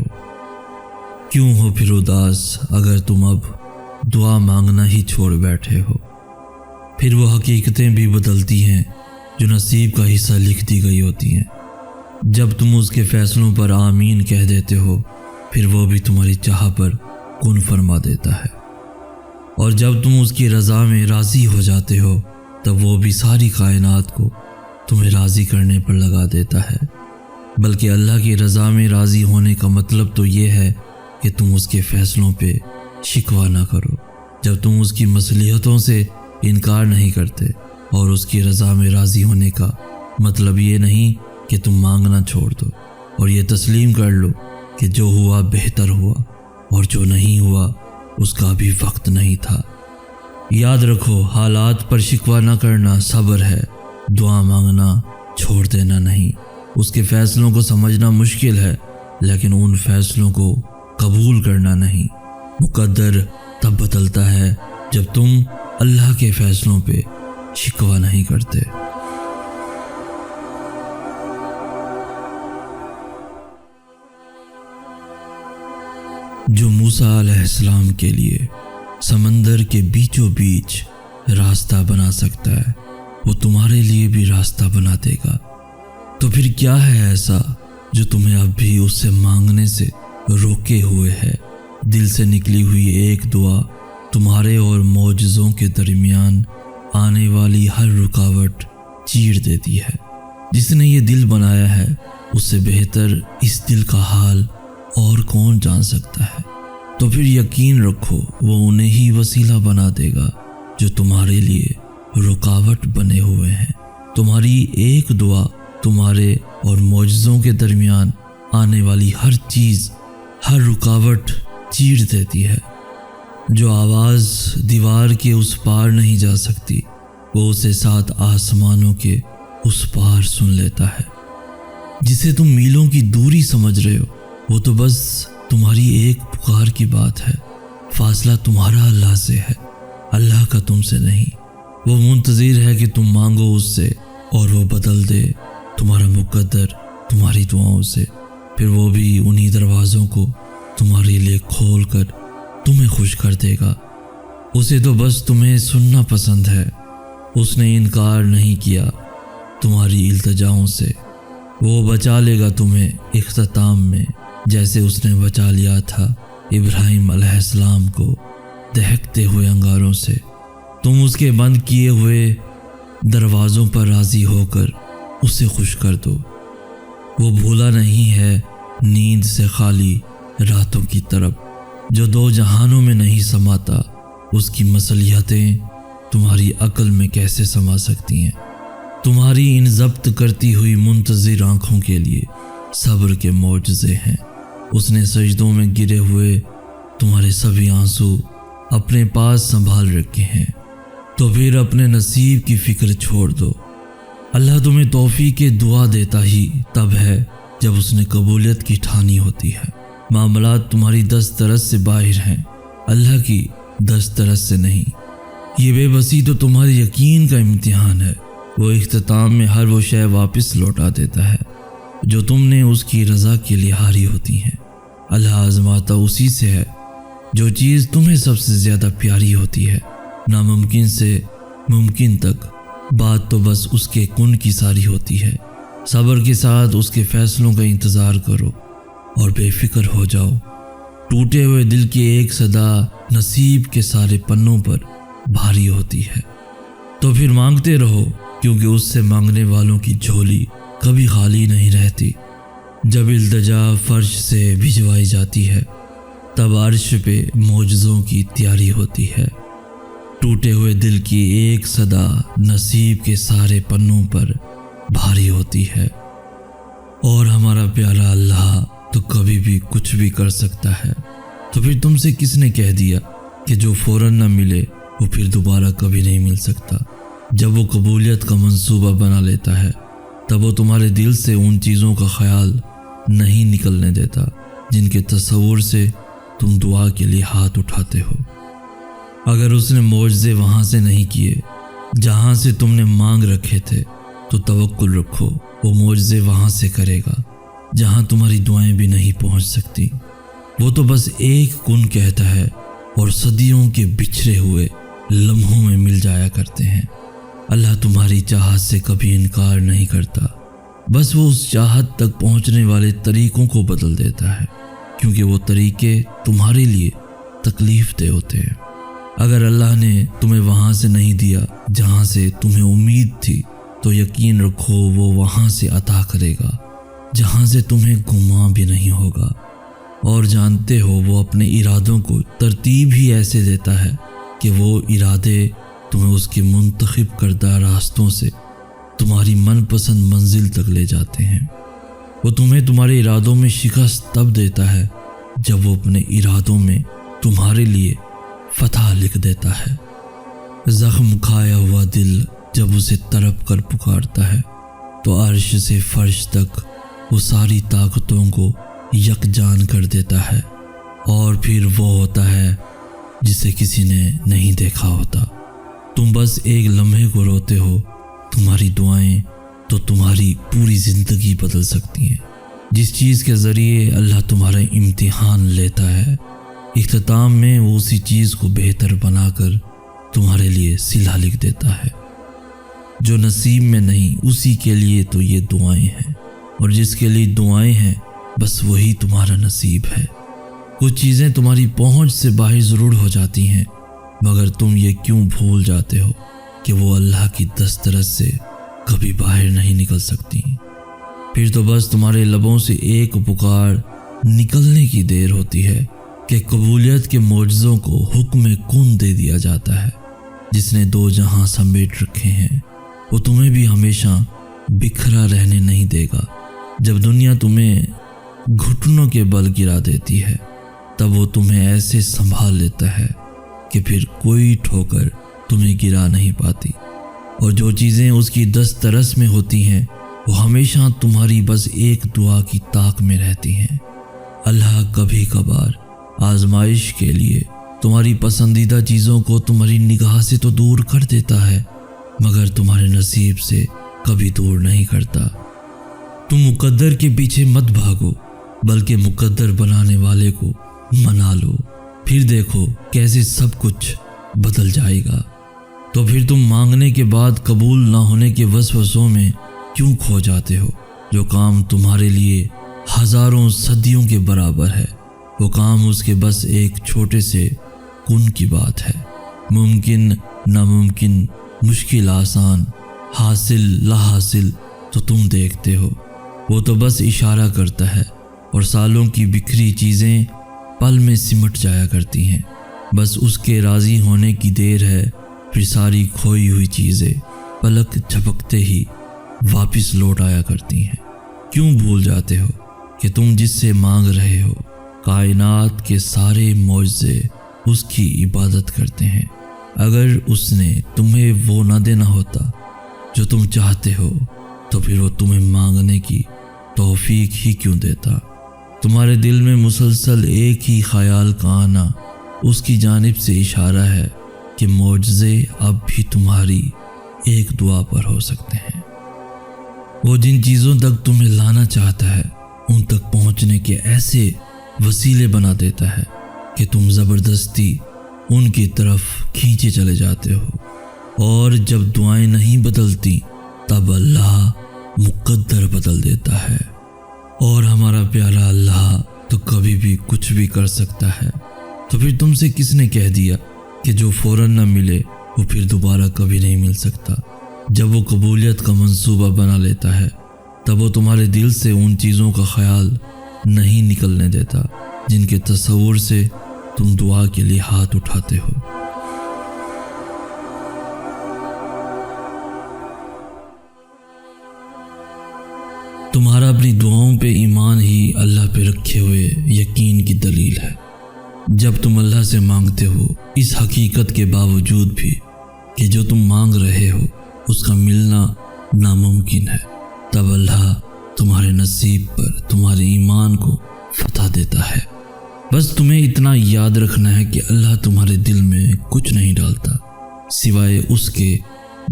Speaker 1: کیوں ہو پھر اداس اگر تم اب دعا مانگنا ہی چھوڑ بیٹھے ہو؟ پھر وہ حقیقتیں بھی بدلتی ہیں جو نصیب کا حصہ لکھ دی گئی ہوتی ہیں۔ جب تم اس کے فیصلوں پر آمین کہہ دیتے ہو پھر وہ بھی تمہاری چاہ پر کن فرما دیتا ہے، اور جب تم اس کی رضا میں راضی ہو جاتے ہو تب وہ بھی ساری کائنات کو تمہیں راضی کرنے پر لگا دیتا ہے۔ بلکہ اللہ کی رضا میں راضی ہونے کا مطلب تو یہ ہے کہ تم اس کے فیصلوں پہ شکوہ نہ کرو۔ جب تم اس کی مصلحتوں سے انکار نہیں کرتے، اور اس کی رضا میں راضی ہونے کا مطلب یہ نہیں کہ تم مانگنا چھوڑ دو اور یہ تسلیم کر لو کہ جو ہوا بہتر ہوا اور جو نہیں ہوا اس کا بھی وقت نہیں تھا۔ یاد رکھو، حالات پر شکوہ نہ کرنا صبر ہے، دعا مانگنا چھوڑ دینا نہیں۔ اس کے فیصلوں کو سمجھنا مشکل ہے لیکن ان فیصلوں کو قبول کرنا نہیں۔ مقدر تب بدلتا ہے جب تم اللہ کے فیصلوں پہ شکوہ نہیں کرتے۔ جو موسیٰ علیہ السلام کے لیے سمندر کے بیچوں بیچ راستہ بنا سکتا ہے وہ تمہارے لیے بھی راستہ بنا دے گا۔ تو پھر کیا ہے ایسا جو تمہیں اب بھی اس سے مانگنے سے روکے ہوئے ہے؟ دل سے نکلی ہوئی ایک دعا تمہارے اور معجزوں کے درمیان آنے والی ہر رکاوٹ چیر دیتی ہے۔ جس نے یہ دل بنایا ہے اس سے بہتر اس دل کا حال اور کون جان سکتا ہے؟ تو پھر یقین رکھو وہ انہیں ہی وسیلہ بنا دے گا جو تمہارے لیے رکاوٹ بنے ہوئے ہیں۔ تمہاری ایک دعا تمہارے اور معجزوں کے درمیان آنے والی ہر چیز، ہر رکاوٹ چیر دیتی ہے۔ جو آواز دیوار کے اس پار نہیں جا سکتی وہ اسے 7 آسمانوں کے اس پار سن لیتا ہے۔ جسے تم میلوں کی دوری سمجھ رہے ہو وہ تو بس تمہاری ایک پکار کی بات ہے۔ فاصلہ تمہارا اللہ سے ہے، اللہ کا تم سے نہیں۔ وہ منتظر ہے کہ تم مانگو اس سے اور وہ بدل دے تمہارا مقدر تمہاری دعاؤں سے۔ پھر وہ بھی انہی دروازوں کو تمہارے لیے کھول کر تمہیں خوش کر دے گا۔ اسے تو بس تمہیں سننا پسند ہے۔ اس نے انکار نہیں کیا تمہاری التجاؤں سے۔ وہ بچا لے گا تمہیں اختتام میں، جیسے اس نے بچا لیا تھا ابراہیم علیہ السلام کو دہکتے ہوئے انگاروں سے۔ تم اس کے بند کیے ہوئے دروازوں پر راضی ہو کر اسے خوش کر دو۔ وہ بھولا نہیں ہے نیند سے خالی راتوں کی طرف، جو 2 جہانوں میں نہیں سماتا۔ اس کی مصلحتیں تمہاری عقل میں کیسے سما سکتی ہیں؟ تمہاری ان ضبط کرتی ہوئی منتظر آنکھوں کے لیے صبر کے معجزے ہیں۔ اس نے سجدوں میں گرے ہوئے تمہارے سبھی آنسو اپنے پاس سنبھال رکھے ہیں۔ تو پھر اپنے نصیب کی فکر چھوڑ دو۔ اللہ تمہیں توفیق دعا دیتا ہی تب ہے جب اس نے قبولیت کی ٹھانی ہوتی ہے۔ معاملات تمہاری دسترس سے باہر ہیں، اللہ کی دسترس سے نہیں۔ یہ بے بسی تو تمہارے یقین کا امتحان ہے۔ وہ اختتام میں ہر وہ شے واپس لوٹا دیتا ہے جو تم نے اس کی رضا کے لیے ہاری ہوتی ہیں۔ اللہ آزماتا اسی سے ہے جو چیز تمہیں سب سے زیادہ پیاری ہوتی ہے۔ ناممکن سے ممکن تک بات تو بس اس کے کن کی ساری ہوتی ہے۔ صبر کے ساتھ اس کے فیصلوں کا انتظار کرو اور بے فکر ہو جاؤ۔ ٹوٹے ہوئے دل کی ایک صدا نصیب کے سارے پنوں پر بھاری ہوتی ہے۔ تو پھر مانگتے رہو، کیونکہ اس سے مانگنے والوں کی جھولی کبھی خالی نہیں رہتی۔ جب التجا فرش سے بھجوائی جاتی ہے تب عرش پہ معجزوں کی تیاری ہوتی ہے۔ ٹوٹے ہوئے دل کی ایک صدا نصیب کے سارے پنوں پر بھاری ہوتی ہے، اور ہمارا پیارا اللہ تو کبھی بھی کچھ بھی کر سکتا ہے۔ تو پھر تم سے کس نے کہہ دیا کہ جو فوراً نہ ملے وہ پھر دوبارہ کبھی نہیں مل سکتا؟ جب وہ قبولیت کا منصوبہ بنا لیتا ہے تب وہ تمہارے دل سے ان چیزوں کا خیال نہیں نکلنے دیتا جن کے تصور سے تم دعا کے لیے ہاتھ اٹھاتے ہو۔ اگر اس نے معجزے وہاں سے نہیں کیے جہاں سے تم نے مانگ رکھے تھے تو توکل رکھو، وہ معجزے وہاں سے کرے گا جہاں تمہاری دعائیں بھی نہیں پہنچ سکتی۔ وہ تو بس ایک کن کہتا ہے اور صدیوں کے بچھڑے ہوئے لمحوں میں مل جایا کرتے ہیں۔ اللہ تمہاری چاہت سے کبھی انکار نہیں کرتا، بس وہ اس چاہت تک پہنچنے والے طریقوں کو بدل دیتا ہے، کیونکہ وہ طریقے تمہارے لیے تکلیف دہ ہوتے ہیں۔ اگر اللہ نے تمہیں وہاں سے نہیں دیا جہاں سے تمہیں امید تھی تو یقین رکھو وہ وہاں سے عطا کرے گا جہاں سے تمہیں گمان بھی نہیں ہوگا، اور جانتے ہو وہ اپنے ارادوں کو ترتیب ہی ایسے دیتا ہے کہ وہ ارادے تمہیں اس کے منتخب کردہ راستوں سے تمہاری من پسند منزل تک لے جاتے ہیں۔ وہ تمہیں تمہارے ارادوں میں شکست تب دیتا ہے جب وہ اپنے ارادوں میں تمہارے لیے فتح لکھ دیتا ہے۔ زخم کھایا ہوا دل جب اسے تڑپ کر پکارتا ہے تو عرش سے فرش تک وہ ساری طاقتوں کو یکجان کر دیتا ہے، اور پھر وہ ہوتا ہے جسے کسی نے نہیں دیکھا ہوتا۔ تم بس ایک لمحے کو روتے ہو، تمہاری دعائیں تو تمہاری پوری زندگی بدل سکتی ہیں۔ جس چیز کے ذریعے اللہ تمہارا امتحان لیتا ہے، اختتام میں وہ اسی چیز کو بہتر بنا کر تمہارے لیے صلہ لکھ دیتا ہے۔ جو نصیب میں نہیں اسی کے لیے تو یہ دعائیں ہیں، اور جس کے لیے دعائیں ہیں بس وہی تمہارا نصیب ہے۔ کچھ چیزیں تمہاری پہنچ سے باہر ضرور ہو جاتی ہیں، مگر تم یہ کیوں بھول جاتے ہو کہ وہ اللہ کی دسترس سے کبھی باہر نہیں نکل سکتی؟ پھر تو بس تمہارے لبوں سے ایک پکار نکلنے کی دیر ہوتی ہے کہ قبولیت کے معجزوں کو حکم کن دے دیا جاتا ہے۔ جس نے دو جہاں سمیٹ رکھے ہیں وہ تمہیں بھی ہمیشہ بکھرا رہنے نہیں دے گا۔ جب دنیا تمہیں گھٹنوں کے بل گرا دیتی ہے تب وہ تمہیں ایسے سنبھال لیتا ہے کہ پھر کوئی ٹھوکر تمہیں گرا نہیں پاتی، اور جو چیزیں اس کی دسترس میں ہوتی ہیں وہ ہمیشہ تمہاری بس ایک دعا کی طاق میں رہتی ہیں۔ اللہ کبھی کبھار آزمائش کے لیے تمہاری پسندیدہ چیزوں کو تمہاری نگاہ سے تو دور کر دیتا ہے، مگر تمہارے نصیب سے کبھی دور نہیں کرتا۔ تم مقدر کے پیچھے مت بھاگو، بلکہ مقدر بنانے والے کو منا لو، پھر دیکھو کیسے سب کچھ بدل جائے گا۔ تو پھر تم مانگنے کے بعد قبول نہ ہونے کے وسوسوں میں کیوں کھو جاتے ہو؟ جو کام تمہارے لیے ہزاروں صدیوں کے برابر ہے وہ کام اس کے بس ایک چھوٹے سے کن کی بات ہے۔ ممکن ناممکن، مشکل آسان، حاصل لا حاصل تو تم دیکھتے ہو، وہ تو بس اشارہ کرتا ہے، اور سالوں کی بکھری چیزیں پل میں سمٹ جایا کرتی ہیں۔ بس اس کے راضی ہونے کی دیر ہے، پھر ساری کھوئی ہوئی چیزیں پلک جھپکتے ہی واپس لوٹ آیا کرتی ہیں۔ کیوں بھول جاتے ہو کہ تم جس سے مانگ رہے ہو کائنات کے سارے معجزے اس کی عبادت کرتے ہیں؟ اگر اس نے تمہیں وہ نہ دینا ہوتا جو تم چاہتے ہو تو پھر وہ تمہیں مانگنے کی توفیق ہی کیوں دیتا؟ تمہارے دل میں مسلسل ایک ہی خیال کا آنا اس کی جانب سے اشارہ ہے کہ معجزے اب بھی تمہاری ایک دعا پر ہو سکتے ہیں۔ وہ جن چیزوں تک تمہیں لانا چاہتا ہے ان تک پہنچنے کے ایسے وسیلے بنا دیتا ہے کہ تم زبردستی ان کی طرف کھینچے چلے جاتے ہو، اور جب دعائیں نہیں بدلتی تب اللہ مقدر بدل دیتا ہے، اور ہمارا پیارا اللہ تو کبھی بھی کچھ بھی کر سکتا ہے۔ تو پھر تم سے کس نے کہہ دیا کہ جو فوراً نہ ملے وہ پھر دوبارہ کبھی نہیں مل سکتا؟ جب وہ قبولیت کا منصوبہ بنا لیتا ہے تب وہ تمہارے دل سے ان چیزوں کا خیال نہیں نکلنے دیتا جن کے تصور سے تم دعا کے لیے ہاتھ اٹھاتے ہو۔ تمہارا اپنی دعاؤں پہ ایمان ہی اللہ پہ رکھے ہوئے یقین کی دلیل ہے۔ جب تم اللہ سے مانگتے ہو اس حقیقت کے باوجود بھی کہ جو تم مانگ رہے ہو اس کا ملنا ناممکن ہے، تب اللہ تمہارے نصیب پر تمہارے ایمان کو فتح دیتا ہے۔ بس تمہیں اتنا یاد رکھنا ہے کہ اللہ تمہارے دل میں کچھ نہیں ڈالتا سوائے اس کے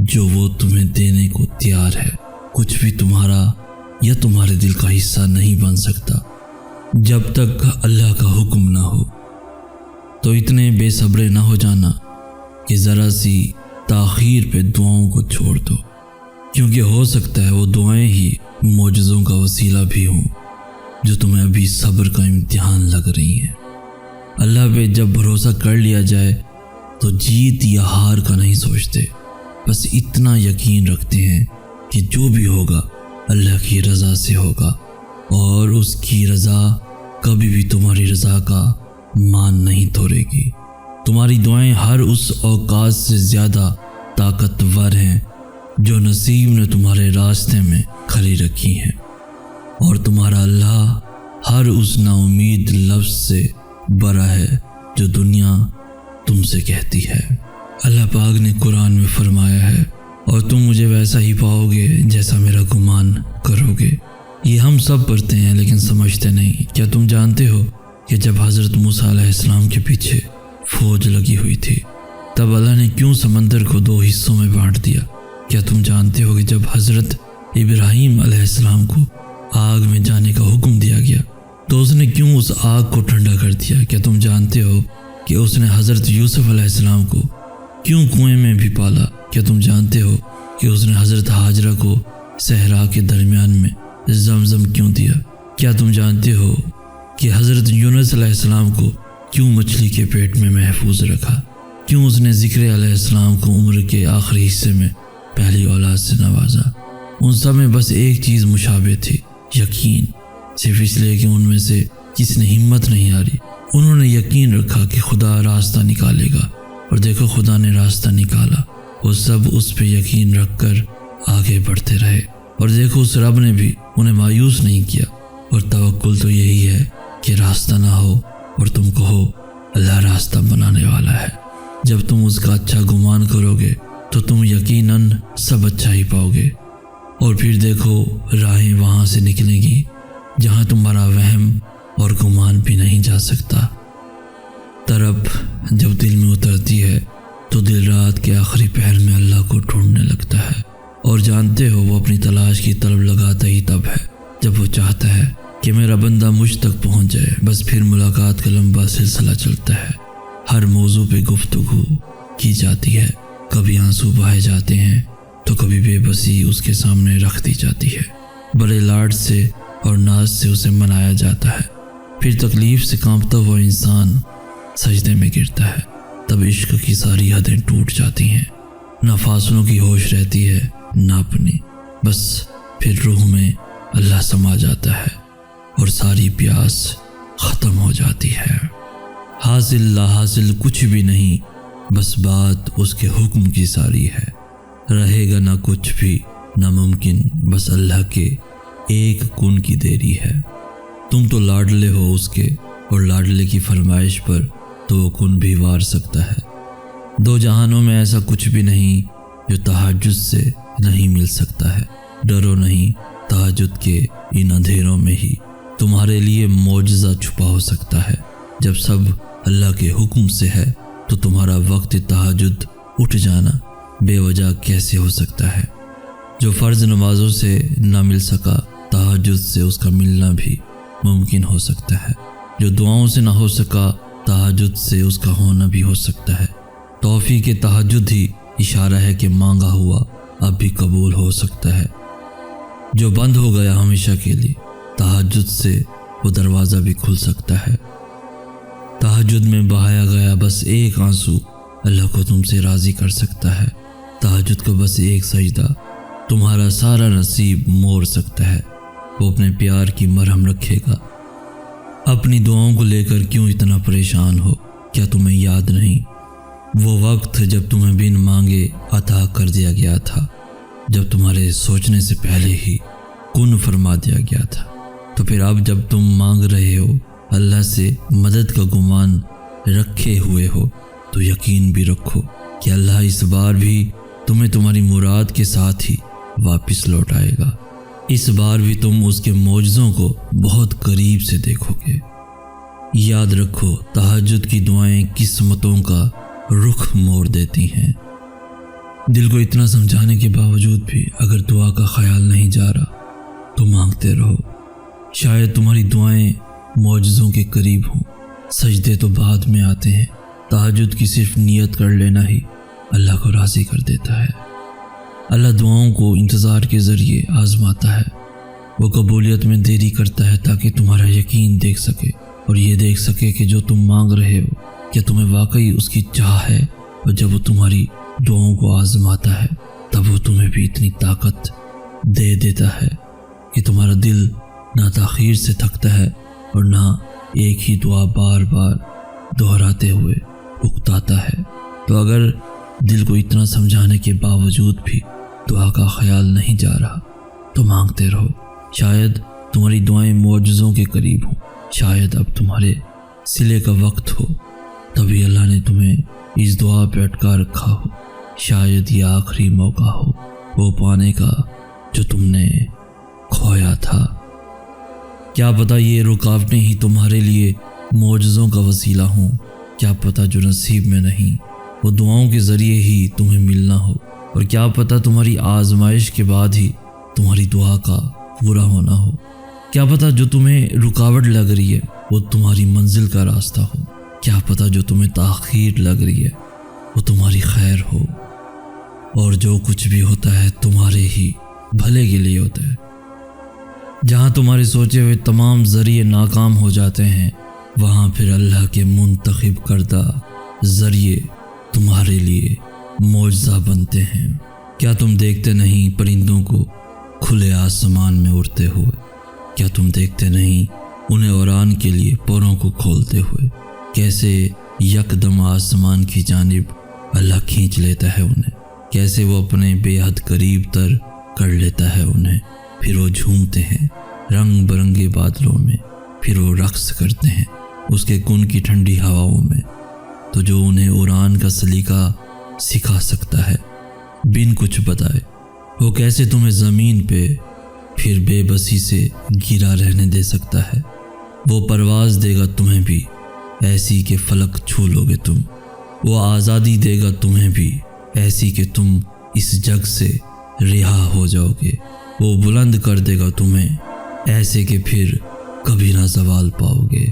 Speaker 1: جو وہ تمہیں دینے کو تیار ہے۔ کچھ بھی تمہارا یا تمہارے دل کا حصہ نہیں بن سکتا جب تک اللہ کا حکم نہ ہو۔ تو اتنے بے صبرے نہ ہو جانا کہ ذرا سی تاخیر پہ دعاؤں کو چھوڑ دو، کیونکہ ہو سکتا ہے وہ دعائیں ہی معجزوں کا وسیلہ بھی ہوں جو تمہیں ابھی صبر کا امتحان لگ رہی ہیں۔ اللہ پہ جب بھروسہ کر لیا جائے تو جیت یا ہار کا نہیں سوچتے، بس اتنا یقین رکھتے ہیں کہ جو بھی ہوگا اللہ کی رضا سے ہوگا، اور اس کی رضا کبھی بھی تمہاری رضا کا مان نہیں توڑے گی۔ تمہاری دعائیں ہر اس اوقات سے زیادہ طاقتور ہیں جو نصیب نے تمہارے راستے میں کھڑی رکھی ہیں، اور تمہارا اللہ ہر اس نا امید لفظ سے بڑا ہے جو دنیا تم سے کہتی ہے۔ اللہ پاک نے قرآن میں فرمایا ہے، اور تم مجھے ویسا ہی پاؤ گے جیسا میرا گمان کرو گے۔ یہ ہم سب پڑھتے ہیں لیکن سمجھتے نہیں۔ کیا تم جانتے ہو کہ جب حضرت موسیٰ علیہ السلام کے پیچھے فوج لگی ہوئی تھی تب اللہ نے کیوں سمندر کو 2 حصوں میں بانٹ دیا؟ کیا تم جانتے ہو کہ جب حضرت ابراہیم علیہ السلام کو آگ میں جانے کا حکم دیا گیا تو اس نے کیوں اس آگ کو ٹھنڈا کر دیا؟ کیا تم جانتے ہو کہ اس نے حضرت یوسف علیہ السلام کو کیوں کنویں میں بھی پالا؟ کیا تم جانتے ہو کہ اس نے حضرت ہاجرہ کو صحرا کے درمیان میں زمزم کیوں دیا؟ کیا تم جانتے ہو کہ حضرت یونس علیہ السلام کو کیوں مچھلی کے پیٹ میں محفوظ رکھا؟ کیوں اس نے ذکر علیہ السلام کو عمر کے آخری حصے میں پہلی اولاد سے نوازا؟ ان سب میں بس ایک چیز مشابہ تھی، یقین۔ صرف اس لیے کہ ان میں سے کس نے ہمت نہیں ہاری، انہوں نے یقین رکھا کہ خدا راستہ نکالے گا، اور دیکھو خدا نے راستہ نکالا۔ وہ سب اس پہ یقین رکھ کر آگے بڑھتے رہے، اور دیکھو اس رب نے بھی انہیں مایوس نہیں کیا۔ اور توکل تو یہی ہے کہ راستہ نہ ہو اور تم کہو اللہ راستہ بنانے والا ہے۔ جب تم اس کا اچھا گمان کرو گے تو تم یقیناً سب اچھا ہی پاؤ گے، اور پھر دیکھو راہیں وہاں سے نکلیں گی جہاں تمہارا وہم اور گمان بھی نہیں جا سکتا۔ طرب جب دل میں اترتی ہے تو دل رات کے آخری پہر میں اللہ کو ڈھونڈنے لگتا ہے، اور جانتے ہو وہ اپنی تلاش کی طلب لگاتا ہی تب ہے جب وہ چاہتا ہے کہ میرا بندہ مجھ تک پہنچ جائے۔ بس پھر ملاقات کا لمبا سلسلہ چلتا ہے، ہر موضوع پہ گفتگو کی جاتی ہے، کبھی آنسو بہائے جاتے ہیں تو کبھی بے بسی اس کے سامنے رکھ دی جاتی ہے، بڑے لاڈ سے اور ناز سے اسے منایا جاتا ہے۔ پھر تکلیف سے کانپتا ہوا انسان سجدے میں گرتا ہے، تب عشق کی ساری حدیں ٹوٹ جاتی ہیں، نہ فاصلوں کی ہوش رہتی ہے نہ اپنی، بس پھر روح میں اللہ سما جاتا ہے اور ساری پیاس ختم ہو جاتی ہے۔ حاصل لا حاصل کچھ بھی نہیں، بس بات اس کے حکم کی ساری ہے، رہے گا نہ کچھ بھی ناممکن، بس اللہ کے ایک کن کی دیری ہے۔ تم تو لاڈلے ہو اس کے، اور لاڈلے کی فرمائش پر تو وہ کن بھی وار سکتا ہے۔ 2 جہانوں میں ایسا کچھ بھی نہیں جو تہجد سے نہیں مل سکتا ہے۔ ڈرو نہیں، تہجد کے ان اندھیروں میں ہی تمہارے لیے معجزہ چھپا ہو سکتا ہے۔ جب سب اللہ کے حکم سے ہے تو تمہارا وقت تہجد اٹھ جانا بے وجہ کیسے ہو سکتا ہے؟ جو فرض نمازوں سے نہ مل سکا، تہجد سے اس کا ملنا بھی ممکن ہو سکتا ہے۔ جو دعاؤں سے نہ ہو سکا، تہجد سے اس کا ہونا بھی ہو سکتا ہے۔ توفیق تہجد ہی اشارہ ہے کہ مانگا ہوا اب بھی قبول ہو سکتا ہے۔ جو بند ہو گیا ہمیشہ کے لیے، تہجد سے وہ دروازہ بھی کھل سکتا ہے۔ تہجد میں بہایا گیا بس ایک آنسو اللہ کو تم سے راضی کر سکتا ہے۔ تہجد کو بس ایک سجدہ تمہارا سارا نصیب موڑ سکتا ہے۔ وہ اپنے پیار کی مرہم رکھے گا اپنی دعاؤں کو لے کر کیوں اتنا پریشان ہو؟ کیا تمہیں یاد نہیں وہ وقت جب تمہیں بن مانگے عطا کر دیا گیا تھا، جب تمہارے سوچنے سے پہلے ہی کن فرما دیا گیا تھا؟ تو پھر اب جب تم مانگ رہے ہو، اللہ سے مدد کا گمان رکھے ہوئے ہو، تو یقین بھی رکھو کہ اللہ اس بار بھی تمہیں تمہاری مراد کے ساتھ ہی واپس لوٹائے گا۔ اس بار بھی تم اس کے معجزوں کو بہت قریب سے دیکھو گے۔ یاد رکھو، تہجد کی دعائیں قسمتوں کا رخ موڑ دیتی ہیں۔ دل کو اتنا سمجھانے کے باوجود بھی اگر دعا کا خیال نہیں جا رہا تو مانگتے رہو، شاید تمہاری دعائیں معجزوں کے قریب ہوں۔ سجدے تو بعد میں آتے ہیں، تہجد کی صرف نیت کر لینا ہی اللہ کو راضی کر دیتا ہے۔ اللہ دعاؤں کو انتظار کے ذریعے آزماتا ہے، وہ قبولیت میں دیری کرتا ہے تاکہ تمہارا یقین دیکھ سکے اور یہ دیکھ سکے کہ جو تم مانگ رہے ہو کیا تمہیں واقعی اس کی چاہ ہے۔ اور جب وہ تمہاری دعاؤں کو آزماتا ہے تب وہ تمہیں بھی اتنی طاقت دے دیتا ہے کہ تمہارا دل نہ تاخیر سے تھکتا ہے اور نہ ایک ہی دعا بار بار دہراتے ہوئے اکتاتا ہے۔ تو اگر دل کو اتنا سمجھانے کے باوجود بھی دعا کا خیال نہیں جا رہا تو مانگتے رہو، شاید تمہاری دعائیں معجزوں کے قریب ہوں، شاید اب تمہارے صلے کا وقت ہو، تبھی اللہ نے تمہیں اس دعا پہ اٹکا رکھا ہو، شاید یہ آخری موقع ہو وہ پانے کا جو تم نے کھویا تھا۔ کیا پتہ یہ رکاوٹیں ہی تمہارے لیے معجزوں کا وسیلہ ہوں، کیا پتہ جو نصیب میں نہیں وہ دعاؤں کے ذریعے ہی تمہیں ملنا ہو، اور کیا پتہ تمہاری آزمائش کے بعد ہی تمہاری دعا کا پورا ہونا ہو، کیا پتہ جو تمہیں رکاوٹ لگ رہی ہے وہ تمہاری منزل کا راستہ ہو، کیا پتہ جو تمہیں تاخیر لگ رہی ہے وہ تمہاری خیر ہو، اور جو کچھ بھی ہوتا ہے تمہارے ہی بھلے کے لیے ہوتا ہے۔ جہاں تمہارے سوچے ہوئے تمام ذریعے ناکام ہو جاتے ہیں وہاں پھر اللہ کے منتخب کردہ ذریعے تمہارے لیے معجزہ بنتے ہیں۔ کیا تم دیکھتے نہیں پرندوں کو کھلے آسمان میں اڑتے ہوئے؟ کیا تم دیکھتے نہیں انہیں اڑان کے لیے پروں کو کھولتے ہوئے؟ کیسے یکدم آسمان کی جانب اللہ کھینچ لیتا ہے انہیں، کیسے وہ اپنے بے حد قریب تر کر لیتا ہے انہیں، پھر وہ جھومتے ہیں رنگ برنگے بادلوں میں، پھر وہ رقص کرتے ہیں اس کے کن کی ٹھنڈی ہواؤں میں۔ تو جو انہیں اڑان کا سلیقہ سکھا سکتا ہے بن کچھ بتائے، وہ کیسے تمہیں زمین پہ پھر بے بسی سے گرا رہنے دے سکتا ہے؟ وہ پرواز دے گا تمہیں بھی ایسی کہ فلک چھو لو گے تم، وہ آزادی دے گا تمہیں بھی ایسی کہ تم اس جگ سے رہا ہو جاؤ گے، وہ بلند کر دے گا تمہیں ایسے کہ پھر کبھی نہ زوال پاؤ گے۔